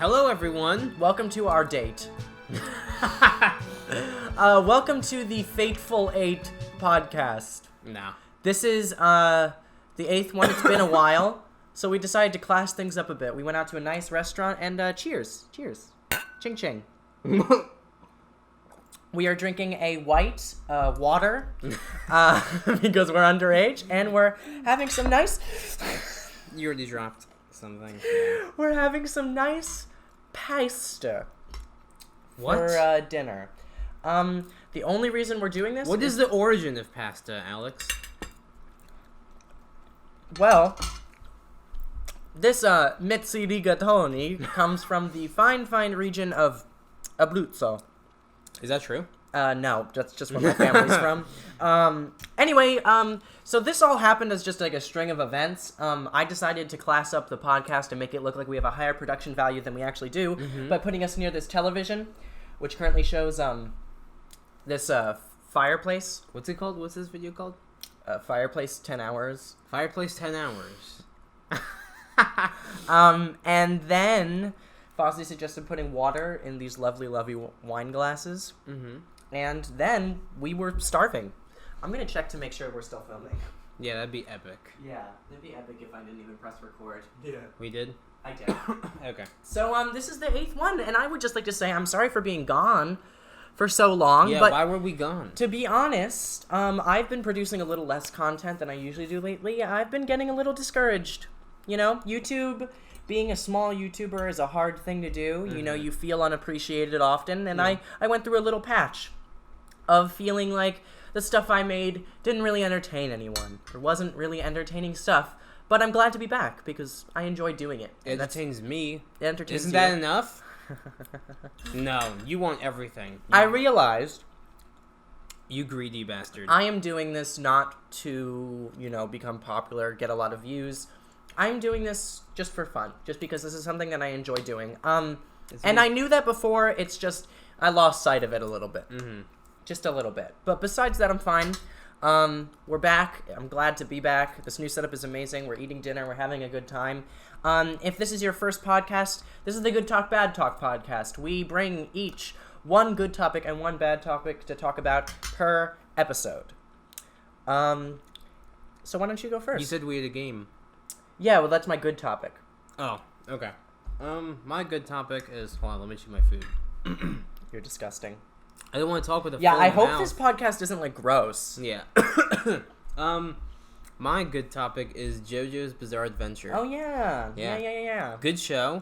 Hello, everyone. Welcome to our date. Welcome to the Fateful 8 podcast. No. This is the 8th one. It's been a while, so we decided to class things up a bit. We went out to a nice restaurant and cheers. Cheers. Ching ching. We are drinking a white water because we're underage, and we're having some nice... You already dropped something. We're having some nice pasta What? for dinner. The only reason we're doing this What is the origin of pasta, Alex? Well, this mezzi rigatoni comes from the fine region of Abruzzo. Is that true? No, that's just where my family's from. Anyway, so this all happened as just like a string of events. I decided to class up the podcast and make it look like we have a higher production value than we actually do by putting us near this television, which currently shows this fireplace. What's it called? What's this video called? Fireplace 10 hours. Fireplace 10 hours. And then Fazli suggested putting water in these lovely wine glasses. Mm-hmm. And then we were starving. I'm going to check to make sure we're still filming. Yeah, that'd be epic. Yeah, that'd be epic if I didn't even press record. Yeah. We did? I did. Okay. So, this is the 8th one, and I would just like to say I'm sorry for being gone for so long. Yeah, but why were we gone? to be honest, I've been producing a little less content than I usually do lately. I've been getting a little discouraged. You know, YouTube... Being a small YouTuber is a hard thing to do. Mm-hmm. You know, you feel unappreciated often. And I went through a little patch of feeling like the stuff I made didn't really entertain anyone. Or wasn't really entertaining stuff. But I'm glad to be back because I enjoy doing it. It entertains me. It entertains Isn't you. that enough? No, you want everything. I realized... You greedy bastard. I am doing this not to, you know, become popular, get a lot of views. I'm doing this just for fun, just because this is something that I enjoy doing. And I knew that before, it's just, I lost sight of it a little bit. Mm-hmm. Just a little bit. But besides that, I'm fine. We're back. I'm glad to be back. This new setup is amazing. We're eating dinner. We're having a good time. If this is your first podcast, this is the Good Talk, Bad Talk podcast. We bring each one good topic and one bad topic to talk about per episode. So why don't you go first? You said we had a game. Yeah, well, that's my good topic. Oh, okay. My good topic is... Hold on, let me chew my food. You're disgusting. I don't want to talk with a Yeah, full I hope mouth. this podcast isn't, like, gross. Yeah. My good topic is JoJo's Bizarre Adventure. Oh, yeah. Yeah. Good show.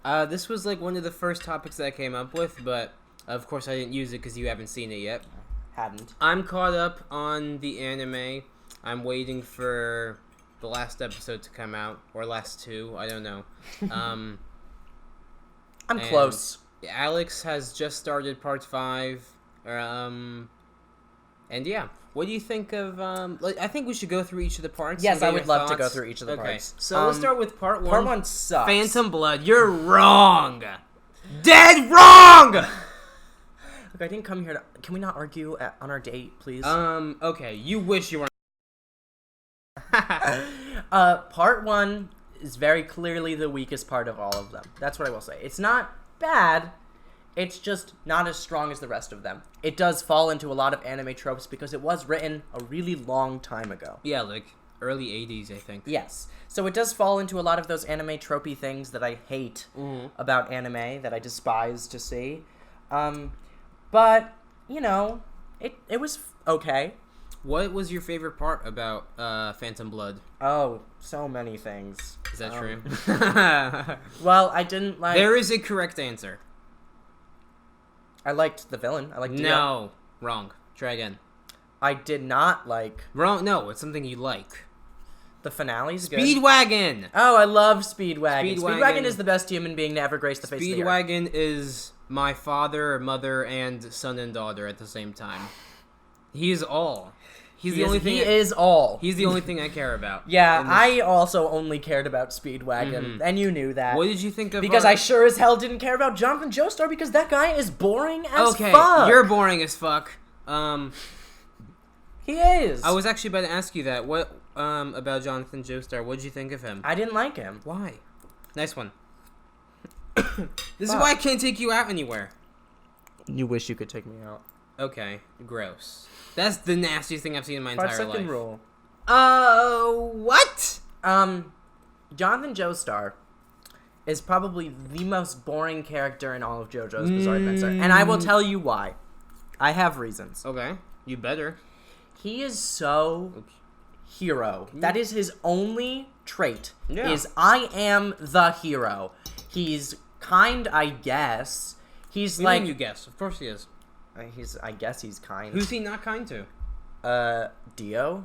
This was, like, one of the first topics that I came up with, but, of course, I didn't use it because you haven't seen it yet. Hadn't. I'm caught up on the anime. I'm waiting for... the last episode to come out, or last two, I don't know. I'm close. Alex has just started part 5, and yeah. What do you think of, I think we should go through each of the parts. Yes, I would love to go through each of the parts. So let's start with part 1. Part 1 sucks. Phantom Blood, you're wrong! Dead wrong! Look, I didn't come here to... Can we not argue on our date, please? Okay, you wish you were... Part 1 is very clearly the weakest part of all of them. That's what I will say. It's not bad. It's just not as strong as the rest of them. It does fall into a lot of anime tropes because it was written a really long time ago. Yeah, like early 80s, I think. Yes. So it does fall into a lot of those anime tropey things that I hate about anime, that I despise to see. But, you know, it was okay. What was your favorite part about Phantom Blood? Oh, so many things. Is that true? Well, I didn't like... There is a correct answer. I liked the villain. I liked Dio. No. Wrong. Try again. I did not like... Wrong. No, it's something you like. The finale's good. Speedwagon! Oh, I love Speedwagon. Speedwagon. Speedwagon is the best human being to ever grace the face of the earth. Speedwagon is my father, mother, and son and daughter at the same time. He is all. He's the only thing. He is all. He's the only thing I care about. Yeah, I also only cared about Speedwagon, and you knew that. What did you think of? Because I sure as hell didn't care about Jonathan Joestar because that guy is boring as fuck. Okay, you're boring as fuck. He is. I was actually about to ask you that. What about Jonathan Joestar? What did you think of him? I didn't like him. Why? Nice one. This is why I can't take you out anywhere. You wish you could take me out. Okay, gross. That's the nastiest thing I've seen in my entire life. Second rule. What? Jonathan Joestar is probably the most boring character in all of JoJo's Bizarre Adventure, and I will tell you why. I have reasons. Okay, you better. He is so hero. That is his only trait. Yeah. Is I am the hero. He's kind, I guess. He's You like mean you guess. Of course he is. I guess he's kind. Who's he not kind to? Dio?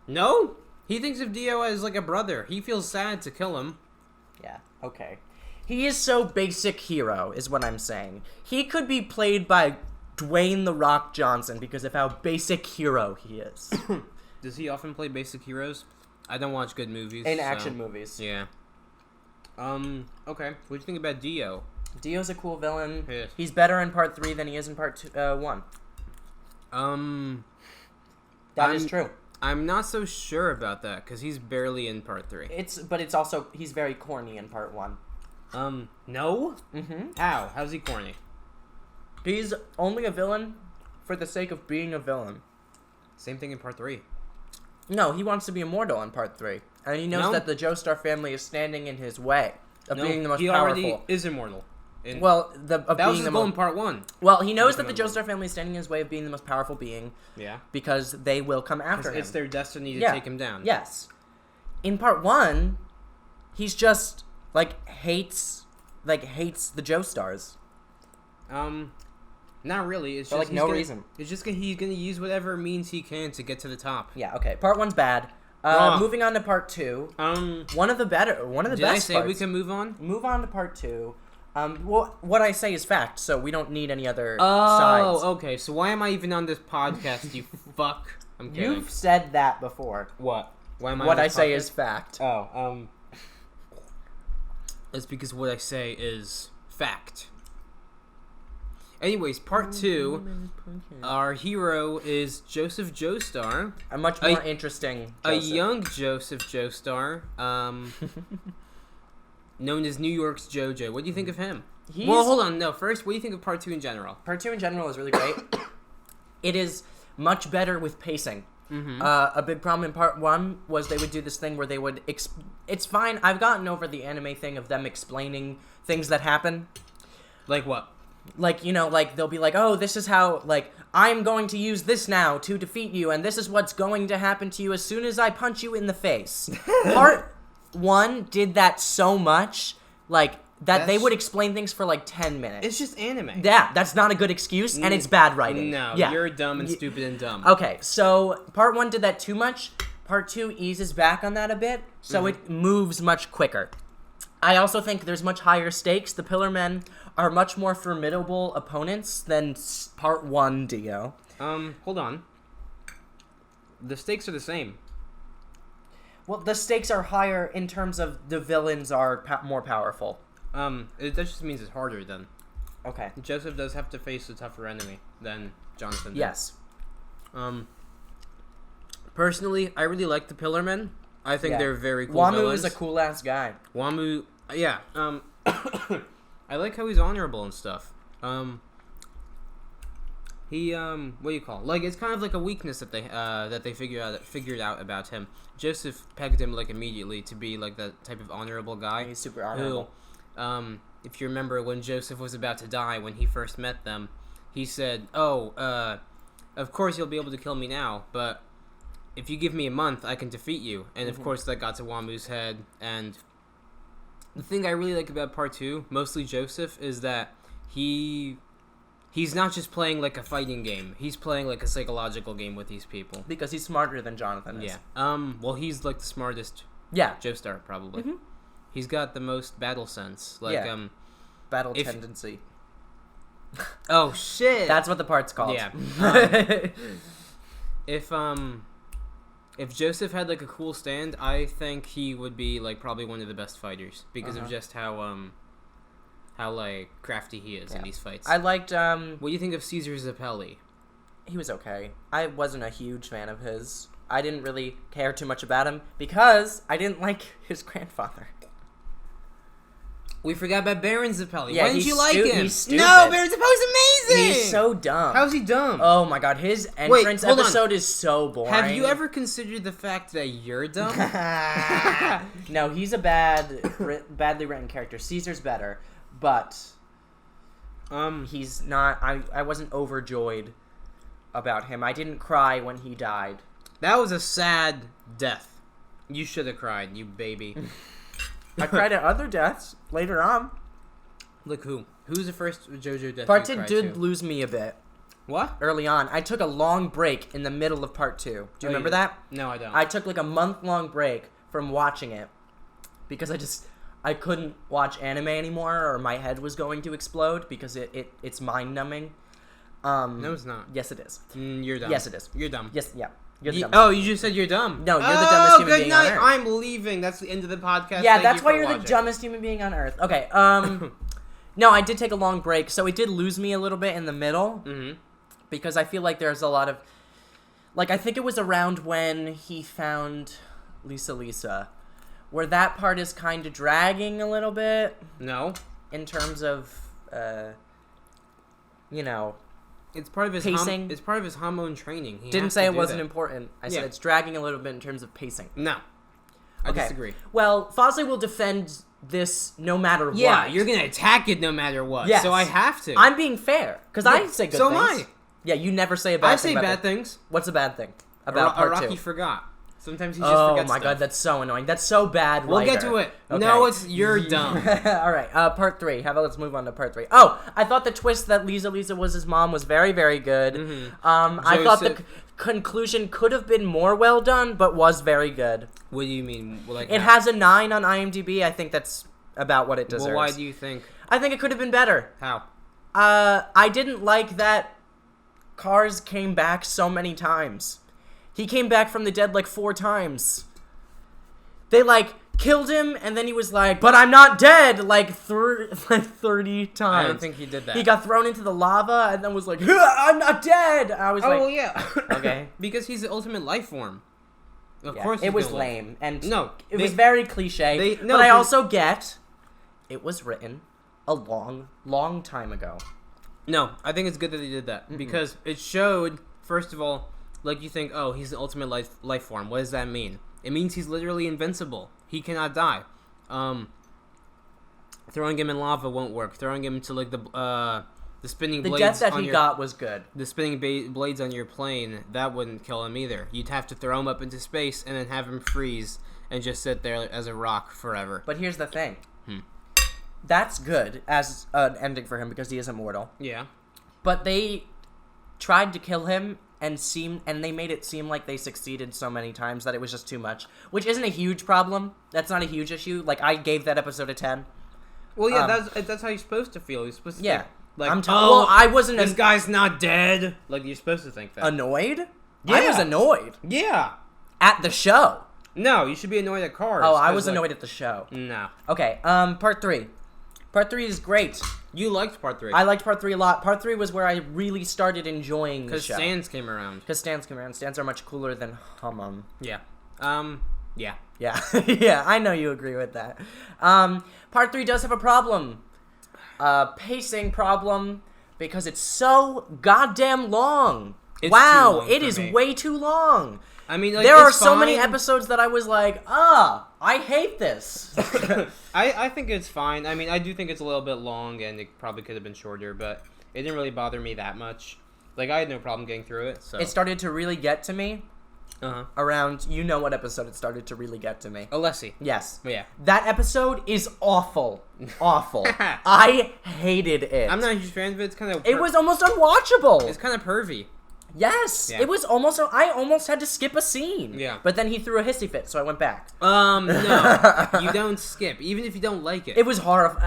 No? He thinks of Dio as like a brother. He feels sad to kill him. Yeah, okay. He is so basic hero, is what I'm saying. He could be played by Dwayne "The Rock" Johnson because of how basic hero he is. Does he often play basic heroes? I don't watch good movies. In action movies. Yeah. Okay. What do you think about Dio? Dio's a cool villain. Yes. He's better in part 3 than he is in part 1. That is true. I'm not so sure about that because he's barely in part 3. But it's also he's very corny in part 1. No? Mm-hmm. How? How's he corny? He's only a villain for the sake of being a villain. Same thing in part 3. No, he wants to be immortal in part 3. And he knows that the Joestar family is standing in his way of being the most he powerful. already is immortal. That was his goal in part 1. Well, he knows that the Joestar family is standing in his way of being the most powerful being. Yeah. Because they will come after him. It's their destiny to take him down. Yes. In part 1, he's just hates the Joestars. Not really. It's for just no reason. It's just he's gonna use whatever means he can to get to the top. Yeah. Okay. Part 1's bad. Moving on to part 2. One of the best Did I say parts. we can move on? Move on to part 2. Well, what I say is fact, so we don't need any other sides. Oh, okay. So why am I even on this podcast, you fuck? I'm kidding. You've said that before. What? Why am I What on I this say podcast? is fact. Oh, It's because what I say is fact. Anyways, part 2, our hero is Joseph Joestar. A much more interesting Joseph. A young Joseph Joestar, known as New York's JoJo. What do you think of him? Well, hold on. No, first, what do you think of part 2 in general? Part 2 in general is really great. It is much better with pacing. Mm-hmm. A big problem in part 1 was they would do this thing where they would... It's fine. I've gotten over the anime thing of them explaining things that happen. Like what? They'll be like, oh, this is how, I'm going to use this now to defeat you, and this is what's going to happen to you as soon as I punch you in the face. Part 1 did that so much, they would explain things for 10 minutes. It's just anime. Yeah, that's not a good excuse, and it's bad writing. No, yeah. You're dumb and stupid and dumb. Okay, so part 1 did that too much. Part 2 eases back on that a bit, so it moves much quicker. I also think there's much higher stakes. The Pillar Men are much more formidable opponents than part 1 Dio. Hold on. The stakes are the same. Well, the stakes are higher in terms of the villains are more powerful. That just means it's harder then. Okay. Joseph does have to face a tougher enemy than Jonathan did. Yes. Personally, I really like the Pillar Men. I think they're very cool Wamu villains. is a cool-ass guy. Wamu, yeah. I like how he's honorable and stuff. He what do you call it? It's kind of like a weakness that they figured out about him. Joseph pegged him immediately to be that type of honorable guy. He's super honorable. Who, if you remember when Joseph was about to die when he first met them, he said, "Oh, of course you'll be able to kill me now, but if you give me a month, I can defeat you." And of course that got to Wamu's head. And the thing I really like about part 2, mostly Joseph, is that he's not just playing a fighting game. He's playing a psychological game with these people. Because he's smarter than Jonathan is. Yeah. Well, he's the smartest. Yeah. Joestar probably. Mm-hmm. He's got the most battle sense. Battle tendency. Oh shit. That's what the part's called. Yeah. If Joseph had a cool stand, I think he would be probably one of the best fighters because of just how crafty he is in these fights. I liked What do you think of Caesar Zappelli? He was okay. I wasn't a huge fan of his. I didn't really care too much about him because I didn't like his grandfather. We forgot about Baron Zappelli. Yeah, Why didn't you like him? He's stupid. No, Baron Zappelli's amazing! He's so dumb. How's he dumb? Oh my god, his entrance episode is so boring. Have you ever considered the fact that you're dumb? No, he's a badly written character. Caesar's better, but he's not. I wasn't overjoyed about him. I didn't cry when he died. That was a sad death. You should have cried, you baby. I cried at other deaths later on. Look who? Who's the first JoJo death Part you 2 cried did to? lose me a bit. What? Early on. I took a long break in the middle of Part 2. Do you remember that? No, I don't. I took like a month-long break from watching it because I couldn't watch anime anymore, or my head was going to explode because it's mind-numbing. No, it's not. Yes, it is. You're dumb. Yes, it is. You're dumb. Yes, yeah. You're the Oh, you just said you're dumb. No, you're the dumbest human good being night. on Earth. I'm leaving. That's the end of the podcast. Yeah, Thank that's why for you're watching. the dumbest human being on Earth. Okay, no, I did take a long break, so it did lose me a little bit in the middle. Mm-hmm. Because I feel like there's a lot of... Like, I think it was around when he found Lisa, where that part is kind of dragging a little bit. No. In terms of, you know... It's part of his pacing. It's part of his hormone training. He Didn't has say to it do wasn't that. important. I said Yeah. it's dragging a little bit in terms of pacing. No. I disagree. Well, Fazli will defend this no matter what. Yeah, you're going to attack it no matter what. Yes. So I have to. I'm being fair, because I say good so things. am I. Yeah, you never say a bad thing. I say about bad it. things. What's a bad thing about part Araki 2? forgot. Sometimes he just Oh forgets my stuff. god, that's so annoying. That's so bad. We'll get writer. to it. Okay. No, you're dumb. All right, part 3. How about let's move on to part 3. Oh, I thought the twist that Lisa was his mom was very, very good. Mm-hmm. I thought the conclusion could have been more well done, but was very good. What do you mean? Like It has a 9 on IMDb. I think that's about what it deserves. Well, why do you think? I think it could have been better. How? I didn't like that Cars came back so many times. He came back from the dead like 4 times. They like killed him, and then he was like, "But I'm not dead," like 30 times. I don't think he did that. He got thrown into the lava, and then was like, "I'm not dead." I was like, well, yeah. okay. Because he's the ultimate life form. Of Yeah, course, it was gonna live. lame, and No, it was very cliche. no, but I 'cause- also get it was written a long, long time ago. No, I think it's good that they did that because it showed. First of all, like you think, oh, he's the ultimate life form. What does that mean? It means he's literally invincible. He cannot die. Throwing him in lava won't work. Throwing him into like the spinning The blades. death that on he your, got was good. The spinning blades on your plane, that wouldn't kill him either. You'd have to throw him up into space and then have him freeze and just sit there as a rock forever. But here's the thing. That's good as an ending for him because he is immortal. Yeah. But they tried to kill him and they made it seem like they succeeded so many times that it was just too much, which isn't a huge problem. That's not a huge issue. Like, I gave that episode a 10. Well, yeah, that's how you're supposed to feel. You're supposed to think, like, well, I wasn't this guy's not dead. Like, you're supposed to think that. annoyed. Yeah. I was annoyed Yeah. at the show. No, you should be annoyed at Cars. Oh, I 'cause, was like, annoyed at the show. No. Okay, part 3. Part 3 is great. You liked part 3. I liked part 3 a lot. Part 3 was where I really started enjoying the Because show. stands came around. Because stands come around. Stands are much cooler than Hummum. Yeah. Yeah. Yeah. Yeah, I know you agree with that. Part 3 does have a problem. Pacing problem. Because it's so goddamn long. It's wow, too long it for is me. way too long. I mean, like, There are it's so many fine. episodes that I was like, I hate this. I think it's fine. I mean, I do think it's a little bit long, and it probably could have been shorter, but it didn't really bother me that much. Like, I had no problem getting through it, so... It started to really get to me Uh-huh. around, you know what episode it started to really get to me. Alessi. Yes. Yeah. That episode is awful. Awful. I hated it. I'm not a huge fan of it. It's kind of... It was almost unwatchable. It's kind of pervy. Yes. Yeah. It was almost... I almost had to skip a scene. Yeah. But then he threw a hissy fit, so I went back. No. You don't skip, even if you don't like it. It was horrifying.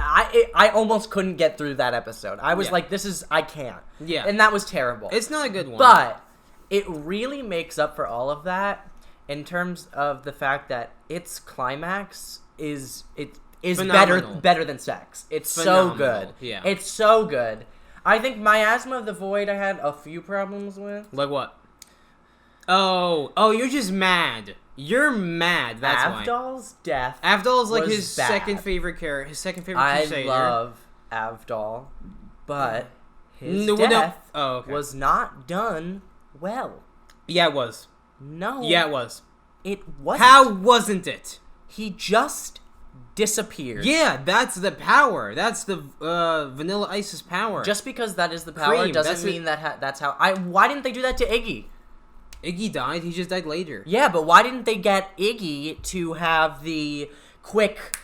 I almost couldn't get through that episode. I was Yeah. like, I can't. Yeah. And that was terrible. It's not a good one. But it really makes up for all of that in terms of the fact that its climax is Phenomenal. better than sex. It's Phenomenal, so good. yeah. It's so good. I think Miasma of the Void I had a few problems with. Like what? Oh, you're just mad. You're mad. That's why. Avdol's death. Avdol's like was his bad. second favorite character. His second favorite Crusader. I love Avdol, but his death was not done well. Yeah, it was. No. Yeah, it was. It wasn't. How wasn't it? He just disappeared. Yeah, that's the power. That's the Vanilla Ice's power. Just because that is the power doesn't mean that's how... Why didn't they do that to Iggy? Iggy died. He just died later. Yeah, but why didn't they get Iggy to have the quick...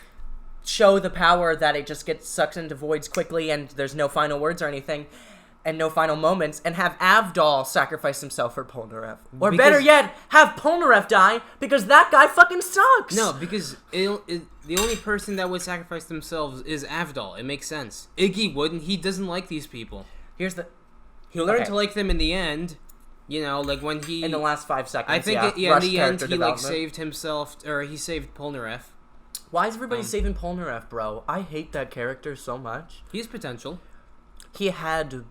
show the power that it just gets sucked into voids quickly and there's no final words or anything and no final moments, and have Avdol sacrifice himself for Polnareff? Or better yet, have Polnareff die because that guy fucking sucks! No, because the only person that would sacrifice themselves is Avdol. It makes sense. Iggy wouldn't. He doesn't like these people. He'll learn to like them in the end. You know, like when he... In the last 5 seconds, I think in the end he like saved himself, or he saved Polnareff. Why is everybody saving Polnareff, bro? I hate that character so much. He has potential. He had...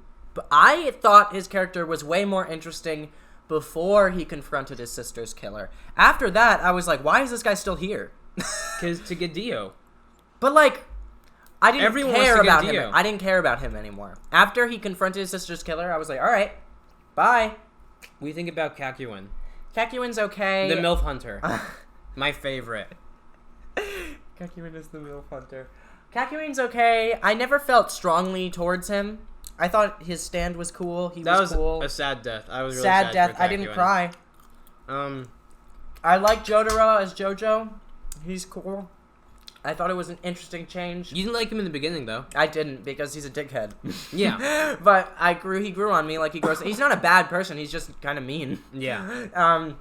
I thought his character was way more interesting before he confronted his sister's killer. After that, I was like, why is this guy still here? Because to get Dio. But, like, I didn't care about him. Dio. I didn't care about him anymore. After he confronted his sister's killer, I was like, alright, bye. What do you think about Kakuin? Kakuin's okay. The MILF Hunter. My favorite. Kakuin is the MILF Hunter. Kakuin's okay. I never felt strongly towards him. I thought his stand was cool. That was cool. A sad death. I was really sad death. For I didn't cry. I like Jotaro as JoJo. He's cool. I thought it was an interesting change. You didn't like him in the beginning, though. I didn't, because he's a dickhead. Yeah. But he grew on me like he grows. He's not a bad person. He's just kind of mean. Yeah.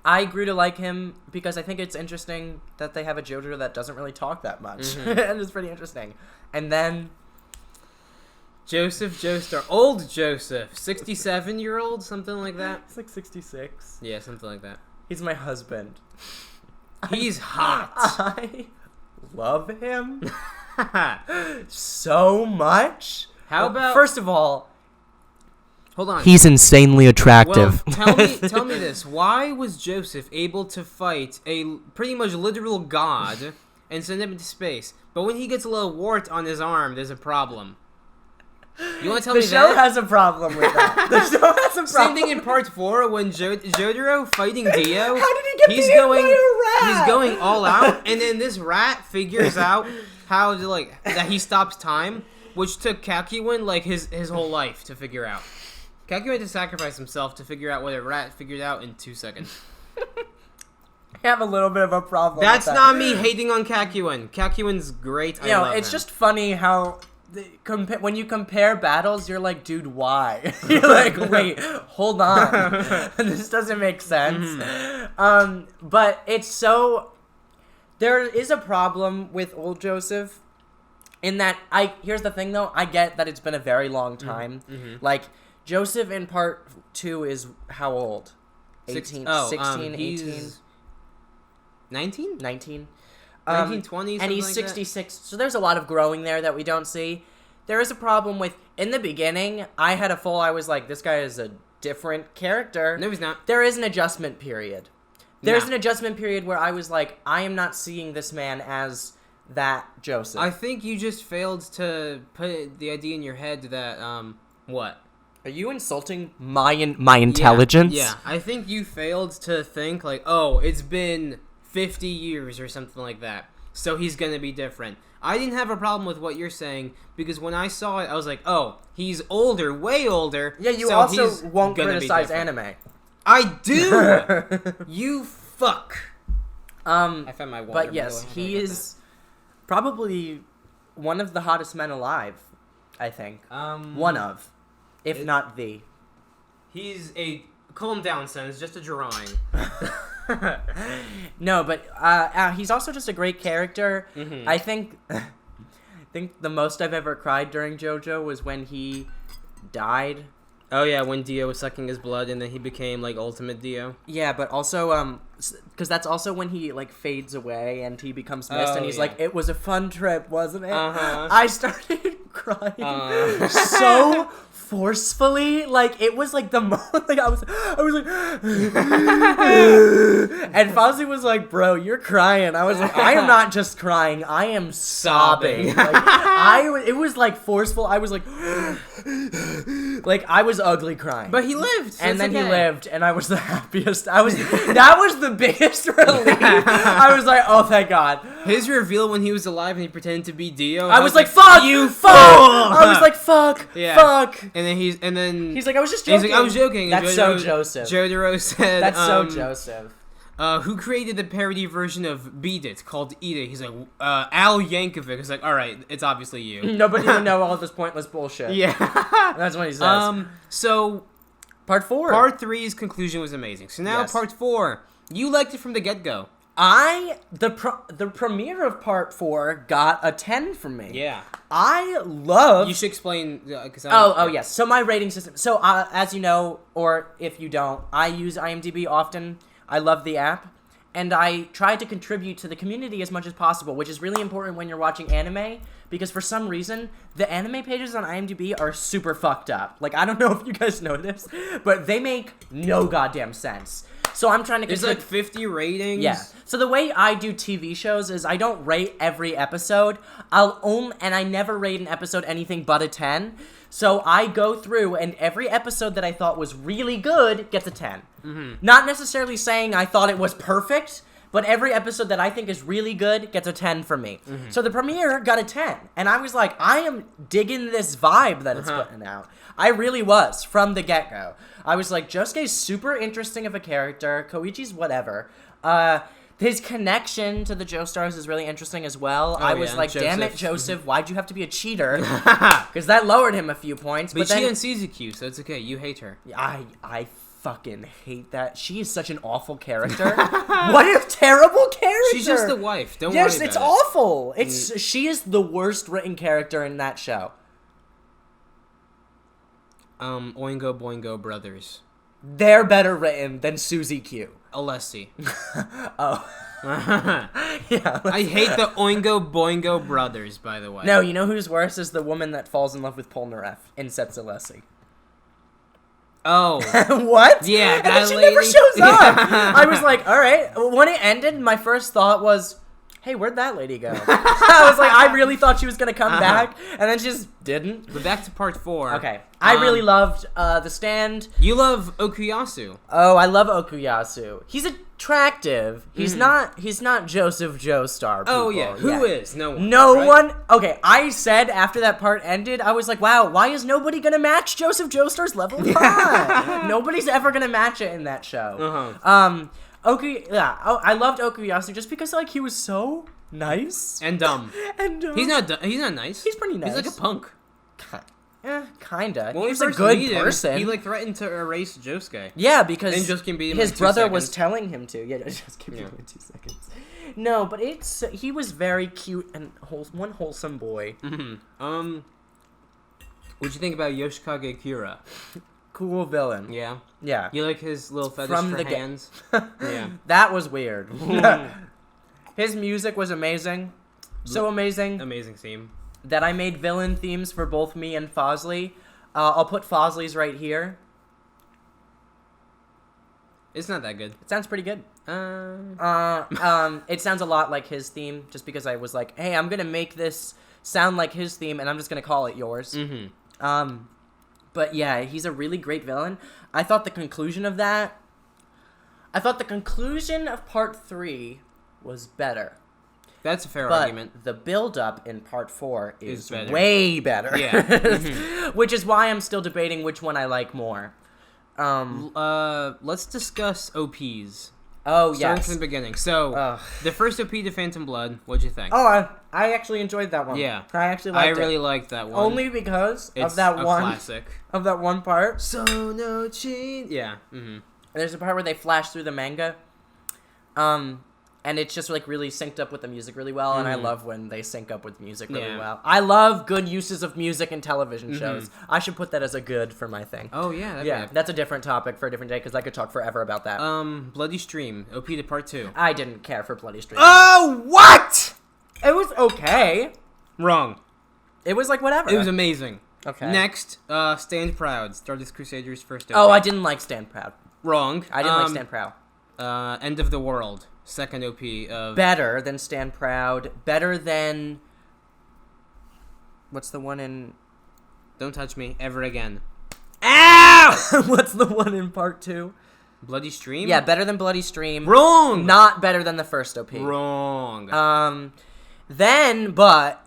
I grew to like him because I think it's interesting that they have a JoJo that doesn't really talk that much. Mm-hmm. And it's pretty interesting. And then... Joseph Joestar. Old Joseph. 67-year-old? Something like that? It's like 66. Yeah, something like that. He's my husband. He's hot. I love him so much. How about... First of all... Hold on. He's insanely attractive. Well, tell me this. Why was Joseph able to fight a pretty much literal god and send him into space? But when he gets a little wart on his arm, there's a problem. You want to tell me that? The show has a problem with that. The show has a problem. Same thing in part 4 when Jotaro fighting Dio. How did he get bit by a rat? He's going all out, and then this rat figures out how to, that he stops time, which took Kakuin, his whole life to figure out. Kakuin had to sacrifice himself to figure out what a rat figured out in 2 seconds. I have a little bit of a problem That's with that. not me hating on Kakuin. Kakuin's great. I love it's him. just funny how... when you compare battles, you're like, dude, why? You're like, wait, hold on. This doesn't make sense. Mm-hmm. But it's so... There is a problem with old Joseph in that... Here's the thing, though. I get that it's been a very long time. Mm-hmm. Joseph in part 2 is how old? 18? 16, 18? 19? 19. 1920s, and he's 66, so there's a lot of growing there that we don't see. There is a problem with, in the beginning, I was like, this guy is a different character. No, he's not. There is an adjustment period. There's an adjustment period where I was like, I am not seeing this man as that Joseph. I think you just failed to put the idea in your head that, what? Are you insulting my intelligence? Yeah, I think you failed to think, it's been 50 years or something like that, so he's gonna be different. I didn't have a problem with what you're saying, because when I saw it, I was like, oh, he's older, way older. Yeah, you so also won't criticize anime. I do! You fuck. I found my water. But yes, he is probably one of the hottest men alive, I think. One of, if not the. He's a... Calm down, son, it's just a drawing. No, but he's also just a great character. Mm-hmm. I think the most I've ever cried during JoJo was when he died. Oh yeah, when Dio was sucking his blood and then he became Ultimate Dio. Yeah, but also because that's also when he fades away and he becomes mist and he's like, it was a fun trip, wasn't it? I started crying so forcefully, like, it was like the most, like, I was like, and Fazli was like, bro, you're crying. I was like, I am not just crying, I am sobbing. Like, it was like forceful. I was like I was ugly crying. But he lived. So and then okay. he lived, and I was the happiest. That was the biggest relief. I was like, oh, thank God. His reveal when he was alive and he pretended to be Dio. I was like, fuck! You fuck! I was like, fuck! Yeah. Fuck! And then he's like, I was just joking. He's like, I was joking. That's so Joseph. Jotaro said, That's so Joseph. Who created the parody version of Beat It called Eat It? He's like, Al Yankovic. He's like, alright, it's obviously you. Nobody would know all of this pointless bullshit. Yeah. That's what he says. So, Part 4. Part 3's conclusion was amazing. So now Part 4. You liked it from the get-go. The premiere of Part 4 got a 10 from me. Yeah. I love... You should explain... yes. So my rating system... So, as you know, or if you don't, I use IMDb often. I love the app. And I try to contribute to the community as much as possible, which is really important when you're watching anime, because for some reason, the anime pages on IMDb are super fucked up. Like, I don't know if you guys know this, but they make no goddamn sense. So I'm trying to... There's like 50 ratings. Yeah. So the way I do TV shows is I don't rate every episode. And I never rate an episode anything but a 10. So I go through, and every episode that I thought was really good gets a 10. Mm-hmm. Not necessarily saying I thought it was perfect, but every episode that I think is really good gets a 10 from me. Mm-hmm. So the premiere got a 10. And I was like, I am digging this vibe that it's putting out. I really was, from the get-go. I was like, Josuke's super interesting of a character. Koichi's whatever. His connection to the Joestars is really interesting as well. I was like, Joseph. Damn it, Joseph, why'd you have to be a cheater? Because that lowered him a few points. But she sees you, so it's okay. You hate her. I fucking hate that. She is such an awful character. What a terrible character. She's just the wife. Don't worry about it. Yes, it's awful. She is the worst written character in that show. Oingo Boingo Brothers. They're better written than Suzy Q. Alessi. Oh. Yeah. I hate the Oingo Boingo Brothers, by the way. No, you know who's worse is the woman that falls in love with Polnareff in Setsu Alessi. Oh. What? Yeah, and then she never shows up. I was like, all right. When it ended, my first thought was, hey, where'd that lady go? I was like, I really thought she was going to come back, and then she just didn't. But back to Part 4. Okay. I really loved The Stand. You love Okuyasu. Oh, I love Okuyasu. He's attractive. He's not Joseph Joestar. Oh, yeah. Who is? No one. No one. Okay, I said after that part ended, I was like, wow, why is nobody going to match Joseph Joestar's level 5? Nobody's ever going to match it in that show. I loved Okuyasu just because, like, he was so nice. And dumb. He's not nice. He's pretty nice. He's like a punk. Kinda. When he's a good person. He like threatened to erase Josuke. Yeah, because his brother was telling him to. Yeah, just give him 2 seconds. No, but he was very cute and one wholesome boy. Mm-hmm. What'd you think about Yoshikage Kira? Cool villain. Yeah. Yeah. You like his little feathers for hands? Yeah. That was weird. His music was amazing. So amazing. Amazing theme. That I made villain themes for both me and Fazli. I'll put Fazli's right here. It's not that good. It sounds pretty good. It sounds a lot like his theme, just because I was like, hey, I'm gonna make this sound like his theme, and I'm just gonna call it yours. Mm-hmm. But yeah, he's a really great villain. I thought the conclusion of Part 3 was better. That's a fair argument. The build-up in Part 4 is way better. Yeah. Mm-hmm. Which is why I'm still debating which one I like more. Let's discuss OPs. Oh, yes. Starting from the beginning. So, the first OP to Phantom Blood, what'd you think? Oh, I actually enjoyed that one. Yeah. I actually liked it. I really liked that one. Only because it's of that one classic. Of that one part. So no chin. Yeah. Mm-hmm. There's a part where they flash through the manga. And it's just like really synced up with the music really well, and I love when they sync up with music really well. I love good uses of music in television shows. I should put that as a good for my thing. Oh yeah, yeah. That's a different topic for a different day because I could talk forever about that. Bloody Stream, OP to Part 2. I didn't care for Bloody Stream. Oh, what? It was okay. Wrong. It was like whatever. It was amazing. Okay. Next, Stand Proud. Stardust Crusaders first OP. Oh, I didn't like Stand Proud. Wrong. I didn't like Stand Proud. End of the World. Second OP of... Better than Stand Proud. Better than... What's the one in... Don't touch me ever again. Ow! What's the one in part 2? Bloody Stream? Yeah, better than Bloody Stream. Wrong! Not better than the first OP. Wrong. Then, but...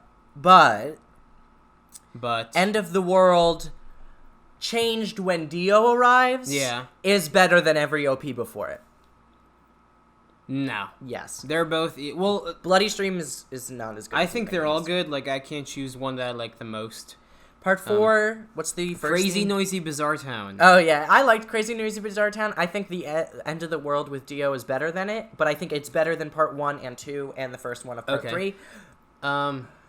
End of the World changed when Dio arrives. Yeah. Is better than every OP before it. No. Yes. They're both... Well... Bloody Stream is not as good. I think they're all good. Like, I can't choose one that I like the most. Part 4, what's the first Crazy theme? Noisy Bizarre Town. Oh, yeah. I liked Crazy Noisy Bizarre Town. I think the End of the World with Dio is better than it, but I think it's better than Part 1 and 2 and the first one of Part 3.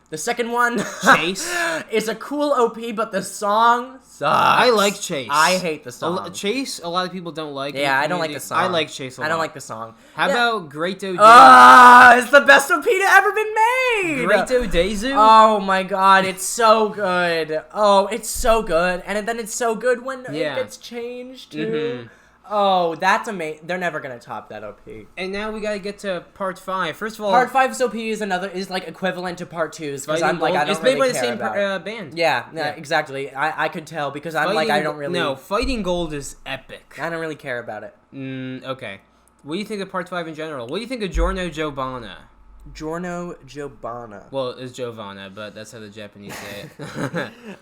The second one... Chase. is a cool OP, but the song sucks. I like Chase. I hate the song. Chase, a lot of people don't like. Yeah, I don't like the song. I like Chase a lot. I don't like the song. How about Great Odezu? It's the best OP to ever been made! Great Odezu? Oh my god, it's so good. Oh, it's so good. And then it's so good when it gets changed, too. Mm-hmm. Oh, that's amazing. They're never gonna top that OP. And now we gotta get to Part 5. First of all... Part 5's OP is like equivalent to Part 2's, because I'm like, I don't really care about It's made by the same band. Yeah, exactly. I could tell, because I'm like, I don't really... No, Fighting Gold is epic. I don't really care about it. Okay. What do you think of Part 5 in general? What do you think of Giorno Giovanna? Giorno Giovanna. Well, it's Giovanna, but that's how the Japanese say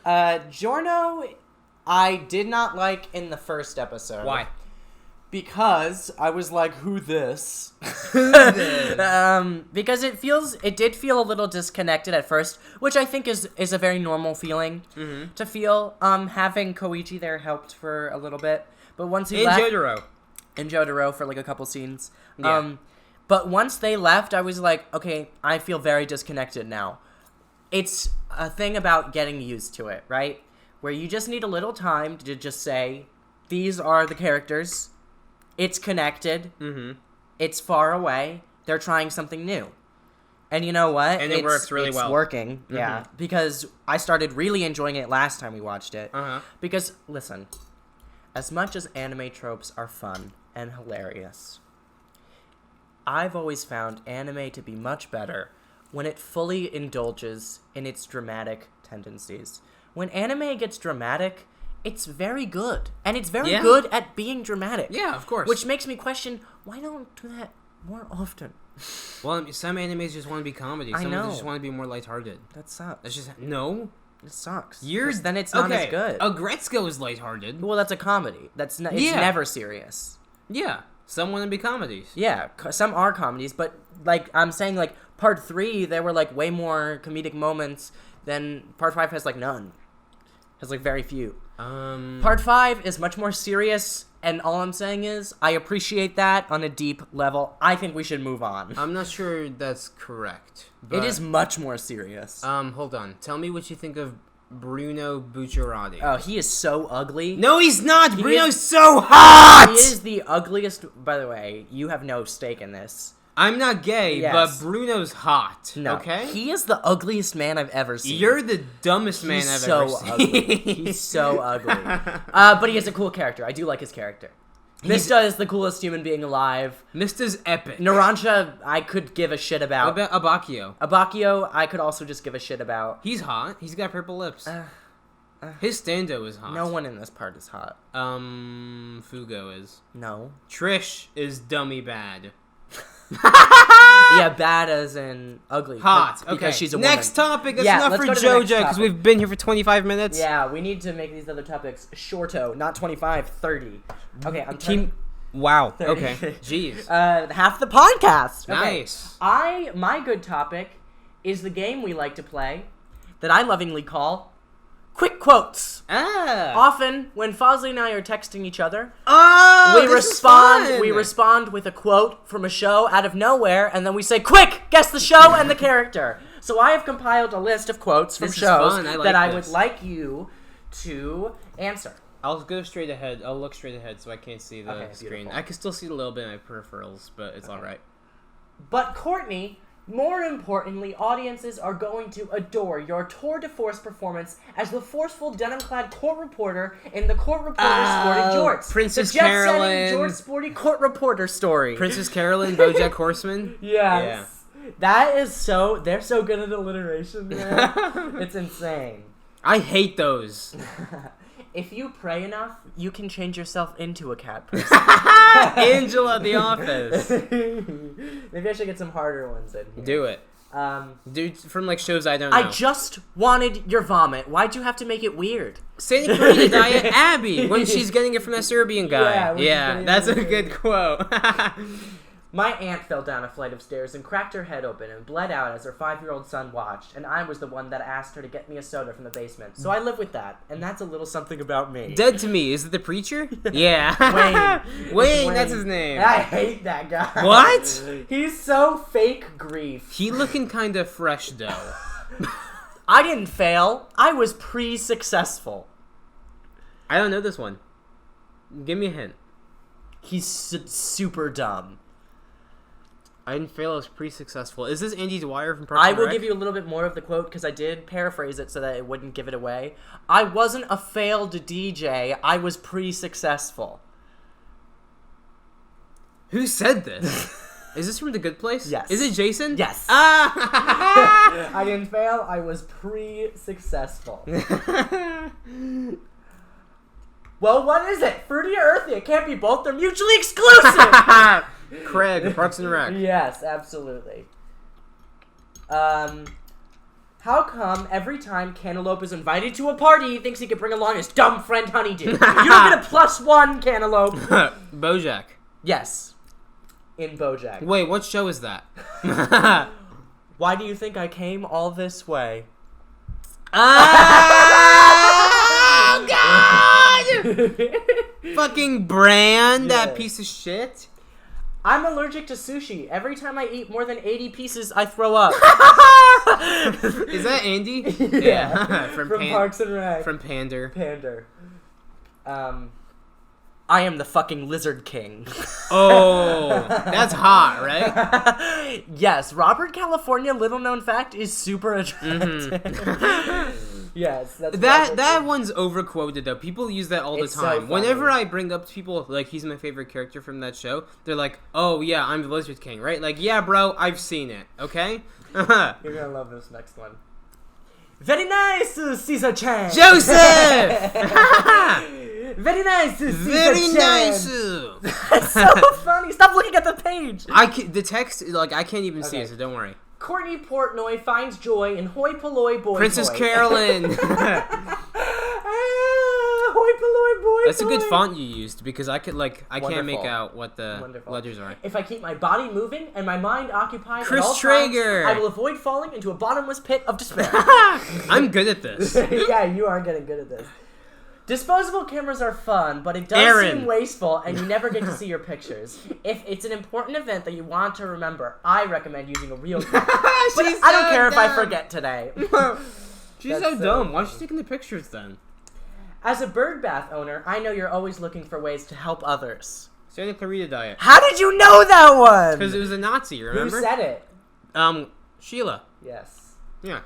it. Giorno, I did not like in the first episode. Why? Because I was like, who this? Because it did feel a little disconnected at first, which I think is a very normal feeling to feel. Having Koichi there helped for a little bit, but once he left... And Jotaro for like a couple scenes. Yeah. But once they left, I was like, okay, I feel very disconnected now. It's a thing about getting used to it, right? Where you just need a little time to just say, these are the characters. It's connected. Mm-hmm. It's far away. They're trying something new. And you know what? And it works really well. It's working, yeah. Because I started really enjoying it last time we watched it. Because, listen, as much as anime tropes are fun and hilarious, I've always found anime to be much better when it fully indulges in its dramatic tendencies. When anime gets dramatic... It's very good. And it's very good at being dramatic. Yeah, of course. Which makes me question, why don't do that more often? Well, some animes just want to be comedy. Some of them just want to be more lighthearted. That sucks. That's just... No. It sucks. Then it's not as good. Agretsuko is lighthearted. Well, that's a comedy. It's never serious. Yeah. Some want to be comedies. Yeah. Some are comedies, but, like, I'm saying, like, Part 3, there were, like, way more comedic moments than Part 5 has, like, none. Has, like, very few. Part 5 is much more serious, and all I'm saying is, I appreciate that on a deep level. I think we should move on. I'm not sure that's correct. It is much more serious. Hold on. Tell me what you think of Bruno Bucciarati. Oh, he is so ugly. No, he's not! Bruno's so hot! He is the ugliest... By the way, you have no stake in this. I'm not gay, but Bruno's hot. No. Okay? He is the ugliest man I've ever seen. You're the dumbest man I've ever seen. Ugly. He's so ugly. But he has a cool character. I do like his character. Mista is the coolest human being alive. Mista's epic. Narancia, I could give a shit about. What about Abakio? Abakio, I could also just give a shit about. He's hot. He's got purple lips. His stando is hot. No one in this part is hot. Fugo is. No. Trish is dummy bad. Yeah, bad as in ugly. Hot. Because she's a woman. Next topic. That's enough for JoJo because we've been here for 25 minutes. Yeah, we need to make these other topics shorto, not 25, 30. Okay, I'm turning... Wow. 30. Okay. Jeez. Half the podcast. Nice. Okay. My good topic is the game we like to play that I lovingly call Quick Quotes. Often, when Fazli and I are texting each other, we respond with a quote from a show out of nowhere, and then we say, quick, guess the show and the character. So I have compiled a list of quotes from shows that I would like you to answer. I'll go straight ahead. I'll look straight ahead so I can't see the screen. Beautiful. I can still see a little bit of my peripherals, but it's alright. But Courtney More importantly, audiences are going to adore your tour de force performance as the forceful denim-clad court reporter in the Court Reporter Sporty Jorts. Princess the jet-setting Carolyn. George Sporty Court Reporter story. Princess Carolyn, BoJack Horseman. Yes. Yeah. That is so... They're so good at alliteration, man. It's insane. I hate those. If you pray enough, you can change yourself into a cat person. Angela at the office. Maybe I should get some harder ones in here. Do it. Dude, from like shows I don't know. I just wanted your vomit. Why'd you have to make it weird? Santa Clarita Diet Abby when she's getting it from that Serbian guy. Yeah, that's a good quote. My aunt fell down a flight of stairs and cracked her head open and bled out as her 5-year-old son watched, and I was the one that asked her to get me a soda from the basement. So I live with that, and that's a little something about me. Dead to me. Is it the preacher? Yeah. Wayne, that's his name. I hate that guy. What? He's so fake grief. He looking kind of fresh, though. I didn't fail. I was pre-successful. I don't know this one. Give me a hint. He's super dumb. I didn't fail. I was pretty successful. Is this Andy Dwyer from Parks I and will Rec? give you a little bit more of the quote because I did paraphrase it so that it wouldn't give it away. I wasn't a failed DJ. I was pre-successful. Who said this? Is this from The Good Place? Yes. Is it Jason? Yes. Ah! I didn't fail. I was pre-successful. Well, what is it? Fruity or earthy? It can't be both. They're mutually exclusive. Craig, Parks and Rec. Yes, absolutely. How come every time Cantaloupe is invited to a party, he thinks he could bring along his dumb friend Honeydew? You don't get a +1, Cantaloupe. BoJack. Yes. In BoJack. Wait, what show is that? Why do you think I came all this way? Oh, God! Fucking Bran, that piece of shit. I'm allergic to sushi. Every time I eat more than 80 pieces, I throw up. Is that Andy? Yeah. From Parks and Rec. From Pander. I am the fucking Lizard King. Oh, that's hot, right? Yes, Robert California, little known fact, is super attractive. Yes, that one's overquoted though. People use that all the time. So Whenever I bring up to people like he's my favorite character from that show, they're like, "Oh yeah, I'm the Lizard King, right?" Like, yeah, bro, I've seen it. Okay. You're gonna love this next one. Very nice, Caesar-chan. Joseph. Very nice, Very Caesar-chan. nice. That's so funny. Stop looking at the page. The text, like, I can't even see it, so don't worry. Courtney Portnoy finds joy in hoi polloi boy Princess toy. Carolyn. Hoi polloi boy That's a good toy. font you used because I can't make Wonderful. out what the Wonderful. letters are. If I keep my body moving and my mind occupied Chris at all Traeger. times, I will avoid falling into a bottomless pit of despair. I'm good at this. Yeah, you are getting good at this. Disposable cameras are fun, but it does Aaron. seem wasteful, and you never get to see your pictures. If it's an important event that you want to remember, I recommend using a real camera. But I don't care if I forget today. She's so dumb. Why is she taking the pictures then? As a bird bath owner, I know you're always looking for ways to help others. Santa Clarita Diet. How did you know that one? Because it was a Nazi, remember? Who said it? Sheila. Yes. Yeah.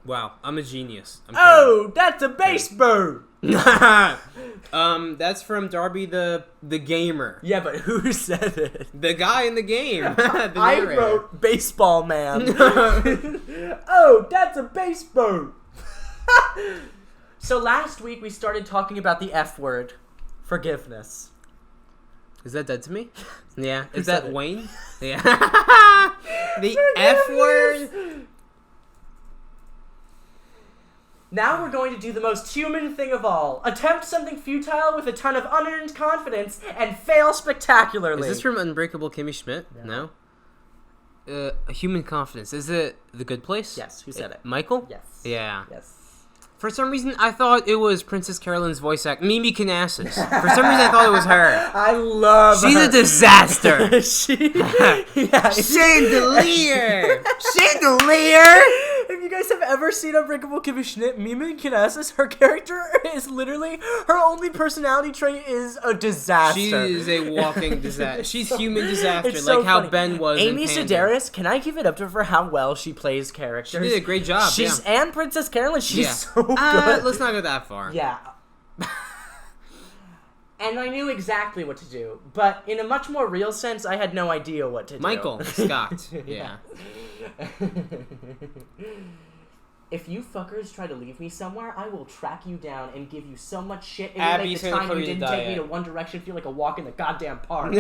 Wow, I'm a genius. Oh, that's a bass bird. That's from Darby the gamer. Yeah, but who said it? The guy in the game. I wrote baseball man. Oh, that's a bass bird. So last week we started talking about the F word. Forgiveness. Is that dead to me? Yeah. Who Is said that it? Wayne? Yeah. The F word? Now we're going to do the most human thing of all. Attempt something futile with a ton of unearned confidence and fail spectacularly. Is this from Unbreakable Kimmy Schmidt? No. Human confidence. Is it The Good Place? Yes. Who said it? Michael? Yes. Yeah. Yes. For some reason, I thought it was Princess Carolyn's voice act, Mimi Canassis. For some reason, I thought it was her. I love She's her. a disaster. Yeah. Chandelier! Chandelier! If you guys have ever seen Unbreakable Kimmy Schmidt, Mima Knesset, her character is literally, her only personality trait is a disaster. She is a walking disaster. She's human disaster, it's like so how funny. Ben was Amy in Panda. Sedaris, can I give it up to her for how well she plays characters? She did a great job, And Princess Carolyn, she's so good. Let's not go that far. Yeah. And I knew exactly what to do, but in a much more real sense, I had no idea what to do. Michael Scott. Yeah. If you fuckers try to leave me somewhere, I will track you down and give you so much shit. It will Abby make the Santa time you Clarita didn't take me Diet. to One Direction feel like a walk in the goddamn park.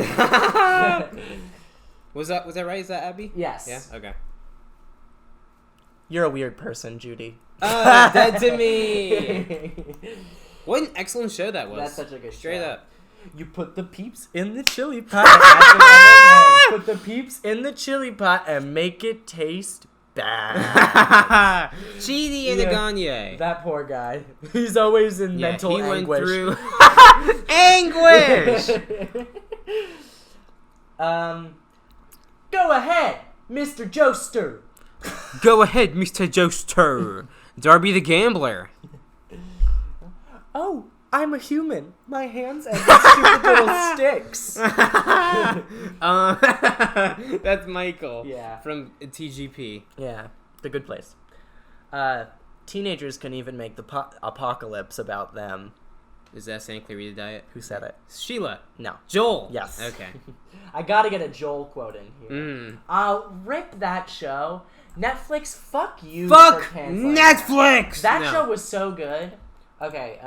Was that right? Is that Abby? Yes. Yeah. Okay. You're a weird person, Judy. Dead to me. What an excellent show that was. That's such a good Straight show. up. You put the peeps in the chili pot. That's what I learned. Put the peeps in the chili pot and make it taste bad. Chidi and Aganye. That poor guy. He's always in mental he anguish. went through anguish. Go ahead, Mr. Joester. Go ahead, Mr. Joester. Darby the Gambler. Oh, I'm a human. My hands and the stupid little sticks. That's Michael. Yeah. From TGP. Yeah, The Good Place. Teenagers can even make the apocalypse about them. Is that Santa Clarita Diet? Who said it? Sheila. No. Joel. Yes. Okay. I gotta get a Joel quote in here. I'll rip that show. Netflix, fuck you. Fuck for canceling Netflix! That No. show was so good. Okay,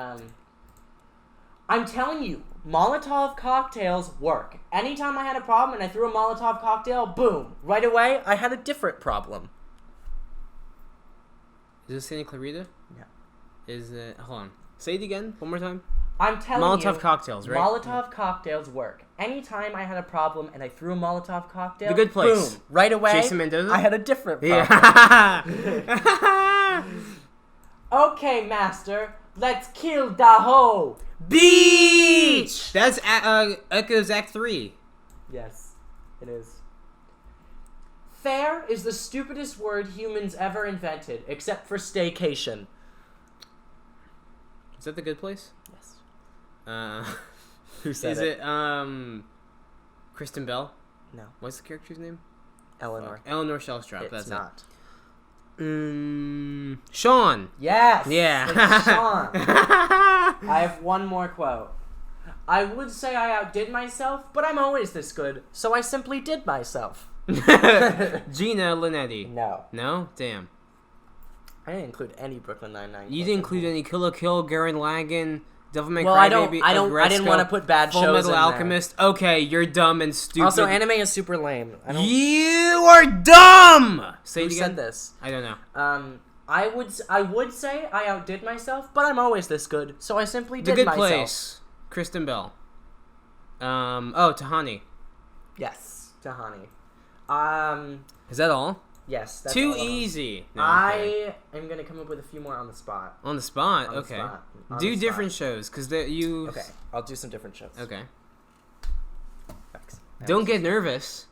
I'm telling you, Molotov cocktails work. Anytime I had a problem and I threw a Molotov cocktail, boom. Right away, I had a different problem. Is this Santa Clarita? Yeah. Is it... Hold on. Say it again. One more time. I'm telling you, Molotov cocktails, right? Molotov cocktails work. Anytime I had a problem and I threw a Molotov cocktail, The Good Place. boom. Right away, Jason Mendoza? I had a different problem. Yeah. Okay, master, let's kill the hoe. Beach! That's Echoes Act 3. Yes, it is. Fair is the stupidest word humans ever invented, except for staycation. Is that The Good Place? Yes. Who said is it? Kristen Bell? No. What's the character's name? Eleanor. Eleanor Shellstrop. It's That's not. it. Sean. Yes. Yeah. It's Sean. I have one more quote. I would say I outdid myself, but I'm always this good, so I simply did myself. Gina Linetti. No. No? Damn. I didn't include any Brooklyn Nine-Nine. You didn't include any Kill la Kill, Gurren Lagann, Devil May Well, Cry I don't. Baby, I didn't want to put bad Full shows Metal in Alchemist. Okay, you're dumb and stupid. there. Also, anime is super lame. I don't. You are dumb. Say Who it again. said this? I don't know. I would say I outdid myself, but I'm always this good, so I simply The did Good myself. Place. Kristen Bell. Tahani. Yes, Tahani. Is that all? Yes. That's Too all of them. easy. No, okay. I am gonna come up with a few more on the spot. On the spot. On the Okay. spot. On Do the different spot. shows, cause you. Okay, I'll do some different shows. Okay. Thanks. Don't get nervous.